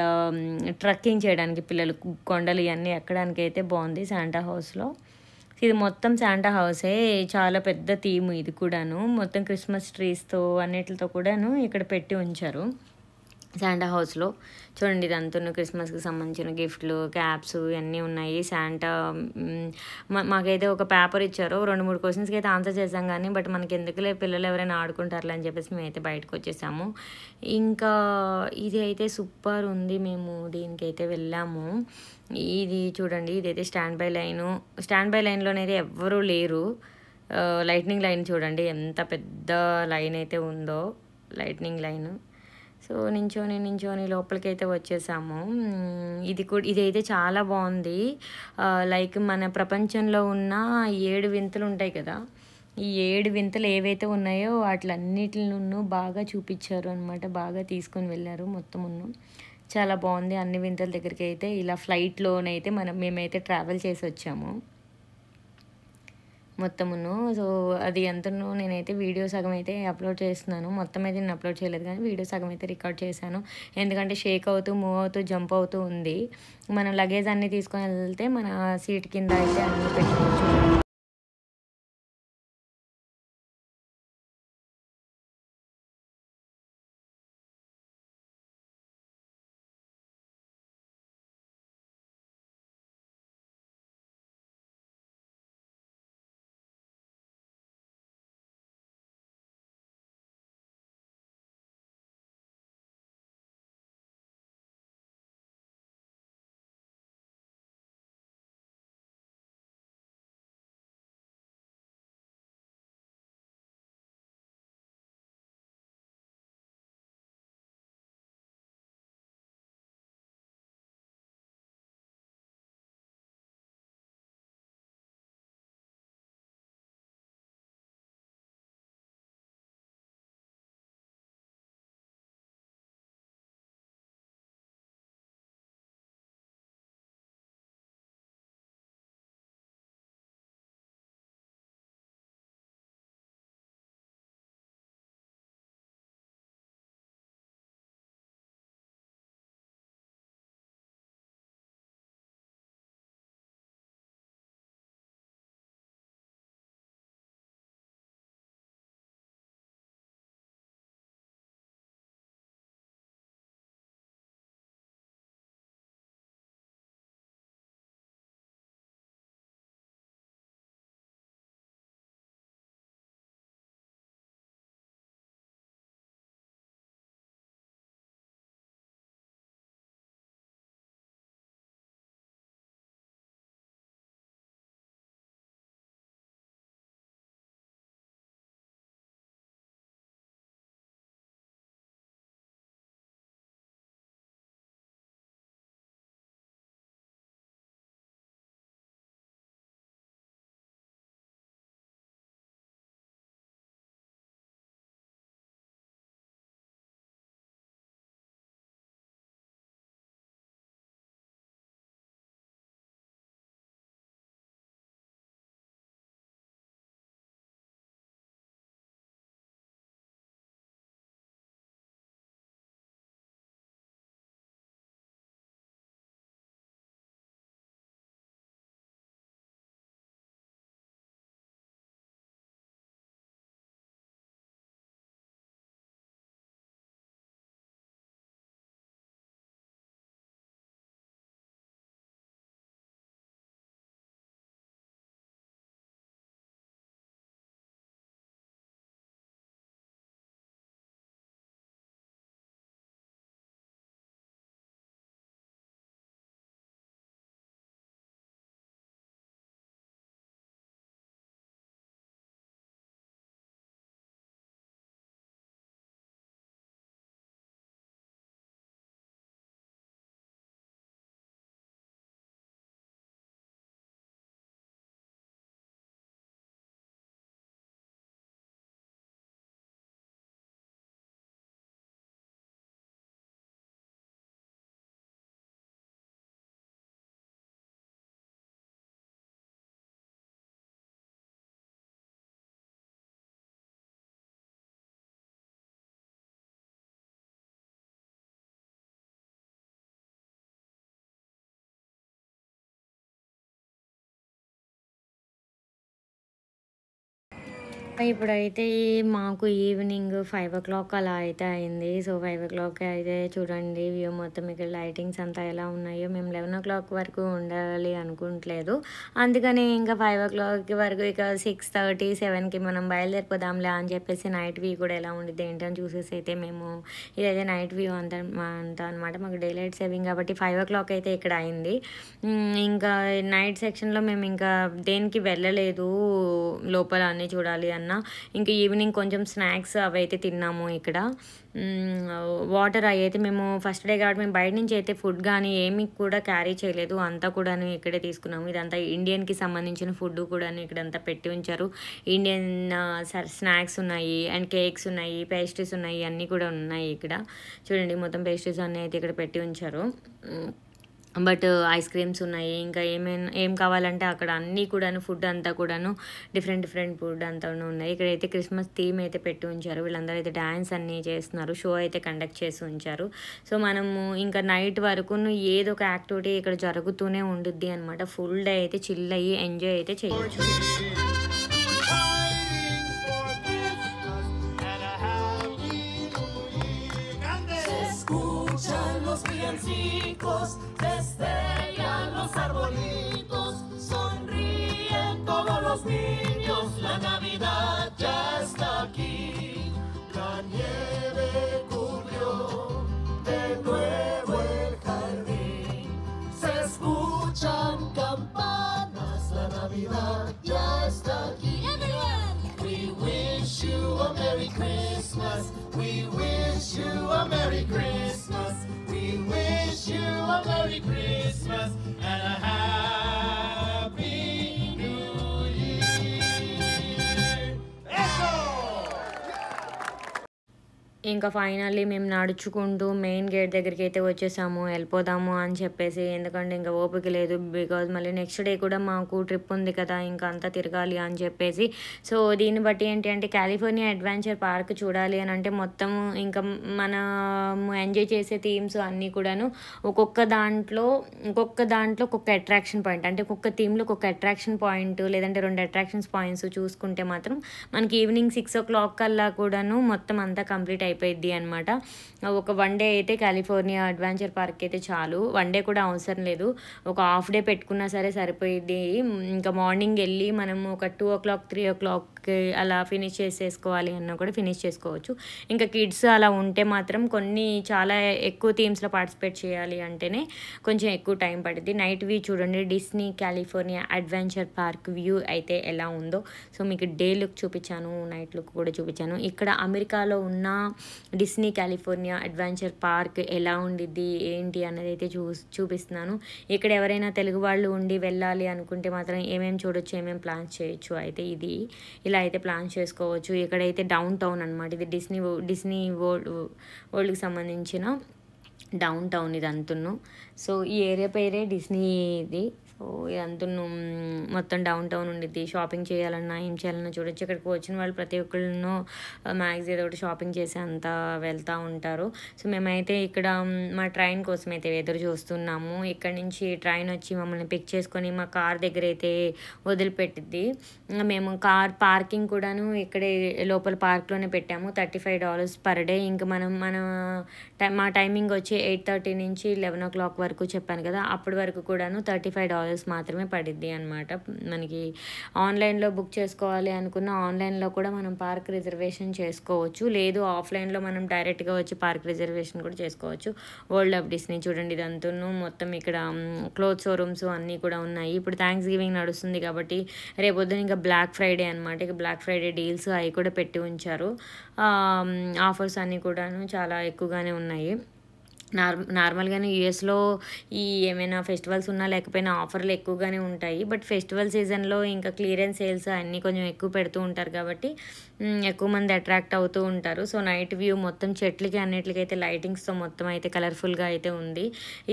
ట్రక్కింగ్ చేయడానికి, పిల్లలు కొండలు ఇవన్నీ ఎక్కడానికి అయితే బాగుంది శాంటా హౌస్లో. ఇది మొత్తం శాంటా హౌసే, చాలా పెద్ద థీమ్ ఇది కూడాను. మొత్తం క్రిస్మస్ ట్రీస్తో అన్నిటితో కూడాను ఇక్కడ పెట్టి ఉంచారు శాంటా హౌస్లో. చూడండి ఇదంతా క్రిస్మస్కి సంబంధించిన గిఫ్ట్లు, క్యాప్స్ ఇవన్నీ ఉన్నాయి. శాంటా మాకైతే ఒక పేపర్ ఇచ్చారు, 2-3 క్వశ్చన్స్కి అయితే ఆన్సర్ చేసాం కానీ బట్ మనకి ఎందుకులే పిల్లలు ఎవరైనా ఆడుకుంటారులే అని చెప్పేసి మేమైతే బయటకు వచ్చేసాము. ఇంకా ఇది అయితే సూపర్ ఉంది, మేము దీనికైతే వెళ్ళాము. ఇది చూడండి, ఇదైతే స్టాండ్ బై లైన్లోనైతే ఎవ్వరూ లేరు. లైట్నింగ్ లైన్ చూడండి ఎంత పెద్ద లైన్ అయితే ఉందో, లైట్నింగ్ లైన్. సో నించోని లోపలికైతే వచ్చేసాము. ఇదైతే చాలా బాగుంది. లైక్ మన ప్రపంచంలో ఉన్న 7 వింతలు ఉంటాయి కదా, ఈ 7 వింతలు ఏవైతే ఉన్నాయో వాటిలన్నిటిను బాగా చూపించారు అనమాట, బాగా తీసుకొని వెళ్ళారు మొత్తమును. చాలా బాగుంది. అన్ని వింతల దగ్గరికి అయితే ఇలా ఫ్లైట్లోనైతే మేమైతే ట్రావెల్ చేసి వచ్చాము మొత్తమును. సో అది ఎంతనో నేనైతే వీడియో సగం అయితే అప్లోడ్ చేస్తున్నాను, మొత్తం అయితే నేను అప్లోడ్ చేయలేదు కానీ వీడియో సగం అయితే రికార్డ్ చేశాను. ఎందుకంటే షేక్ అవుతూ, మూవ్ అవుతూ, జంప్ అవుతూ ఉంది. మనం లగేజ్ అన్నీ తీసుకొని వెళ్తే మన సీట్ కింద అయితే అన్నీ పెట్టుకోవచ్చు. ఇప్పుడైతే మాకు ఈవినింగ్ 5:00 అలా అయితే అయింది. సో 5:00 అయితే చూడండి వ్యూ మొత్తం ఇక్కడ లైటింగ్స్ అంతా ఎలా ఉన్నాయో. మేము 11:00 వరకు ఉండాలి అనుకుంటలేదు, అందుకని ఇంకా 5:00 వరకు ఇక 6:30, 7కి మనం బయలుదేరిపోదాంలే అని చెప్పేసి నైట్ వ్యూ కూడా ఎలా ఉండిద్ది ఏంటని చూసేసి అయితే మేము ఇదైతే నైట్ వ్యూ అంతా అనమాట. మాకు డే లైట్ సేవింగ్ కాబట్టి 5:00 అయితే ఇక్కడ అయింది. ఇంకా నైట్ సెక్షన్లో మేము ఇంకా దేనికి వెళ్ళలేదు, లోపల అన్నీ చూడాలి అన్న. ఇంకా ఈవినింగ్ కొంచెం స్నాక్స్ అవి అయితే తిన్నాము ఇక్కడ. వాటర్ అవి అయితే మేము ఫస్ట్ డే కాబట్టి మేము బయట నుంచి అయితే ఫుడ్ కానీ ఏమి కూడా క్యారీ చేయలేదు, అంతా కూడా ఇక్కడే తీసుకున్నాము. ఇదంతా ఇండియన్కి సంబంధించిన ఫుడ్ కూడా ఇక్కడంతా పెట్టి ఉంచారు. ఇండియన్ స్నాక్స్ ఉన్నాయి అండ్ కేక్స్ ఉన్నాయి, పేస్ట్రీస్ ఉన్నాయి, అన్నీ కూడా ఉన్నాయి ఇక్కడ. చూడండి మొత్తం పేస్ట్రీస్ అన్నీ అయితే ఇక్కడ పెట్టి ఉంచారు. బట్ ఐస్ క్రీమ్స్ ఉన్నాయి, ఇంకా ఏం కావాలంటే అక్కడ అన్నీ కూడాను ఫుడ్ అంతా కూడాను డిఫరెంట్ ఫుడ్ అంతా ఉన్నాయి. ఇక్కడైతే క్రిస్మస్ థీమ్ అయితే పెట్టి ఉంచారు. వీళ్ళందరూ అయితే డ్యాన్స్ అన్నీ చేస్తున్నారు, షో అయితే కండక్ట్ చేసి ఉంచారు. సో మనము ఇంకా నైట్ వరకు ఏదో ఒక యాక్టివిటీ ఇక్కడ జరుగుతూనే ఉండుద్ది అనమాట. ఫుల్ డే అయితే చిల్ అయ్యి ఎంజాయ్ అయితే చేయొచ్చు. Destellan los arbolitos, sonríen todos los niños, la Navidad ya está aquí. La nieve cubrió de nuevo el jardín, se escuchan campanas, la Navidad ya está aquí. We wish you a Merry Christmas, we wish you a Merry Christmas, we wish you a Merry Christmas and a Happy New Year. Eso! ఇంకా ఫైనల్లీ మేము నడుచుకుంటూ మెయిన్ గేట్ దగ్గరికి అయితే వచ్చేసాము, వెళ్ళిపోదాము అని చెప్పేసి. ఎందుకంటే ఇంకా ఓపిక లేదు, బికాజ్ మళ్ళీ నెక్స్ట్ డే కూడా మాకు ట్రిప్ ఉంది కదా, ఇంకా అంతా తిరగాలి అని చెప్పేసి. సో దీన్ని బట్టి ఏంటి అంటే కాలిఫోర్నియా అడ్వెంచర్ పార్క్ చూడాలి అని అంటే మొత్తం ఇంకా మనము ఎంజాయ్ చేసే థీమ్స్ అన్నీ కూడాను ఒక్కొక్క దాంట్లో ఒక్కొక్క అట్రాక్షన్ పాయింట్, అంటే ఒక్కొక్క థీమ్లో ఒక్కొక్క అట్రాక్షన్ పాయింట్ లేదంటే 2 అట్రాక్షన్స్ పాయింట్స్ చూసుకుంటే మాత్రం మనకి ఈవినింగ్ 6:00 కల్లా కూడాను మొత్తం అంతా కంప్లీట్ అయిపోయింది అనమాట. ఒక 1 డే అయితే కాలిఫోర్నియా అడ్వెంచర్ పార్క్ అయితే చాలు, 1 డే కూడా అవసరం లేదు, ఒక హాఫ్ డే పెట్టుకున్నా సరే సరిపోయింది. ఇంకా మార్నింగ్ వెళ్ళి మనము ఒక 2:00, 3:00 అలా ఫినిష్ చేసేసుకోవాలి అన్నా కూడా ఫినిష్ చేసుకోవచ్చు. ఇంకా కిడ్స్ అలా ఉంటే మాత్రం చాలా ఎక్కువ థీమ్స్లో పార్టిసిపేట్ చేయాలి అంటేనే కొంచెం ఎక్కువ టైం పడుతుంది. నైట్ వ్యూ చూడండి, Disney California adventure park view అయితే ఎలా ఉందో. సో మీకు డే లుక్ చూపించాను, నైట్ లుక్ కూడా చూపించాను. ఇక్కడ అమెరికాలో ఉన్న డిస్నీ కాలిఫోర్నియా అడ్వెంచర్ పార్క్ ఎలా ఉండిద్ది ఏంటి అన్నది అయితే చూపిస్తున్నాను. ఇక్కడ ఎవరైనా తెలుగు వాళ్ళు ఉండి వెళ్ళాలి అనుకుంటే మాత్రం ఏమేమి చూడొచ్చు, ఏమేమి ప్లాన్స్ చేయొచ్చు అయితే ఇలా అయితే ప్లాన్ చేసుకోవచ్చు. ఇక్కడైతే డౌన్ టౌన్ అనమాట, ఇది డిస్నీ వరల్డ్కి సంబంధించిన డౌన్ టౌన్ ఇది అంతును. సో ఈ ఏరియా పేరే డిస్నీది. సో ఇదంతా మొత్తం డౌన్ టౌన్ ఉండిద్ది. షాపింగ్ చేయాలన్నా ఏం చేయాలన్నా చూడొచ్చు. ఇక్కడికి వచ్చిన వాళ్ళు ప్రతి ఒక్కళ్ళను మ్యాక్స్ ఏదో ఒకటి షాపింగ్ చేసి అంతా వెళ్తూ ఉంటారు. సో మేమైతే ఇక్కడ మా ట్రైన్ కోసం అయితే ఎదురు చూస్తున్నాము. ఇక్కడ నుంచి ట్రైన్ వచ్చి మమ్మల్ని పిక్ చేసుకొని మా కార్ దగ్గర అయితే వదిలిపెట్టిద్ది. మేము కార్ పార్కింగ్ కూడాను ఇక్కడే లోపల పార్క్లోనే పెట్టాము, $35 పర్ డే. ఇంకా మా టైమింగ్ వచ్చి 8:30 నుంచి 11:00 వరకు చెప్పాను కదా, అప్పటి వరకు కూడాను $35 మాత్రమే పడిద్ది అనమాట. మనకి ఆన్లైన్లో బుక్ చేసుకోవాలి అనుకున్న ఆన్లైన్లో కూడా మనం పార్క్ రిజర్వేషన్ చేసుకోవచ్చు, లేదు ఆఫ్లైన్లో మనం డైరెక్ట్గా వచ్చి పార్క్ రిజర్వేషన్ కూడా చేసుకోవచ్చు. వరల్డ్ ఆఫ్ డిస్నీ చూడండి, ఇదంతా మొత్తం ఇక్కడ క్లోత్ షోరూమ్స్ అన్నీ కూడా ఉన్నాయి. ఇప్పుడు థ్యాంక్స్ గివింగ్ నడుస్తుంది కాబట్టి రేపొద్దున ఇంకా బ్లాక్ ఫ్రైడే అనమాట. ఇక బ్లాక్ ఫ్రైడే డీల్స్ అవి కూడా పెట్టి ఉంచారు. ఆఫర్స్ అన్నీ కూడాను చాలా ఎక్కువగానే ఉన్నాయి. నార్మల్గానే యూఎస్లో ఈ ఏమైనా ఫెస్టివల్స్ ఉన్నా లేకపోయినా ఆఫర్లు ఎక్కువగానే ఉంటాయి. బట్ ఫెస్టివల్ సీజన్లో ఇంకా క్లియరెన్స్ సేల్స్ అన్నీ కొంచెం ఎక్కువ పెడుతూ ఉంటారు కాబట్టి ఎక్కువ మంది అట్రాక్ట్ అవుతూ ఉంటారు. సో నైట్ వ్యూ మొత్తం చెట్లకి అన్నిటికైతే లైటింగ్స్తో మొత్తం అయితే కలర్ఫుల్గా అయితే ఉంది.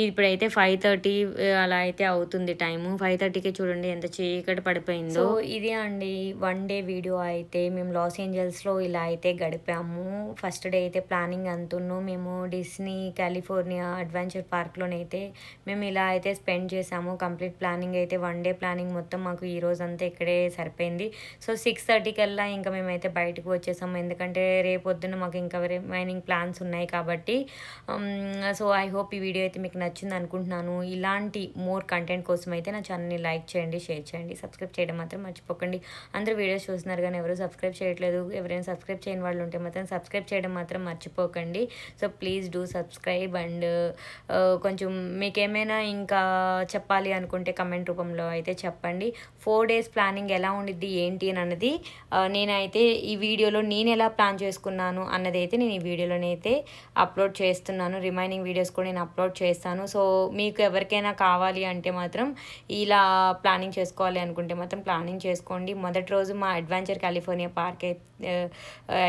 ఇప్పుడైతే 5:30 అలా అయితే అవుతుంది టైము. 5:30కే చూడండి ఎంత చీకటి పడిపోయిందో. సో ఇది అండి 1 డే వీడియో అయితే మేము లాస్ ఏంజల్స్లో ఇలా అయితే గడిపాము. ఫస్ట్ డే అయితే ప్లానింగ్ అంటున్నాం మేము డిస్నీ కాలిఫోర్నియా కాలిఫోర్నియా అడ్వెంచర్ పార్క్లోనైతే మేము ఇలా అయితే స్పెండ్ చేసాము. కంప్లీట్ ప్లానింగ్ అయితే 1 డే ప్లానింగ్ మొత్తం మాకు ఈ రోజంతా ఇక్కడే సరిపోయింది. సో 6:30 కల్లా ఇంకా మేమైతే బయటకు వచ్చేసాము, ఎందుకంటే రేపొద్దున మాకు ఇంకా రిమైనింగ్ ప్లాన్స్ ఉన్నాయి కాబట్టి. సో ఐ హోప్ ఈ వీడియో అయితే మీకు నచ్చింది అనుకుంటున్నాను. ఇలాంటి మోర్ కంటెంట్ కోసం అయితే నా ఛానల్ని లైక్ చేయండి, షేర్ చేయండి, సబ్స్క్రైబ్ చేయడం మాత్రం మర్చిపోకండి. అందరూ వీడియోస్ చూస్తున్నారు కానీ ఎవరు సబ్స్క్రైబ్ చేయట్లేదు. ఎవరైనా సబ్స్క్రైబ్ చేయని వాళ్ళు ఉంటే మాత్రం సబ్స్క్రైబ్ చేయడం మాత్రం మర్చిపోకండి. So please do subscribe. And కొంచెం మీకు ఏమైనా ఇంకా చెప్పాలి అనుకుంటే కమెంట్ రూపంలో అయితే చెప్పండి. 4 days ప్లానింగ్ ఎలా ఉండిద్ది ఏంటి అని అన్నది నేనైతే ఈ వీడియోలో నేను ఎలా ప్లాన్ చేసుకున్నాను అన్నది అయితే నేను ఈ వీడియోలోనైతే అప్లోడ్ చేస్తున్నాను. రిమైనింగ్ వీడియోస్ కూడా నేను అప్లోడ్ చేస్తాను. సో మీకు ఎవరికైనా కావాలి అంటే మాత్రం ఇలా ప్లానింగ్ చేసుకోవాలి అనుకుంటే మాత్రం ప్లానింగ్ చేసుకోండి. మొదటి రోజు మా అడ్వెంచర్ కాలిఫోర్నియా పార్క్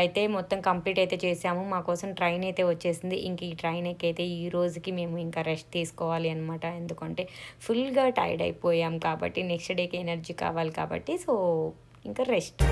అయితే మొత్తం కంప్లీట్ అయితే చేసాము. మా కోసం ట్రైన్ అయితే వచ్చేసింది. ఇంక ఈ ట్రైన్ ఎక్కైతే ఈ రోజుకి మేము ఇంకా రెస్ట్ తీసుకోవాలి అనమాట, ఎందుకంటే ఫుల్గా టైర్డ్ అయిపోయాం కాబట్టి నెక్స్ట్ డేకి ఎనర్జీ కావాలి కాబట్టి. సో ఇంకా రెస్ట్.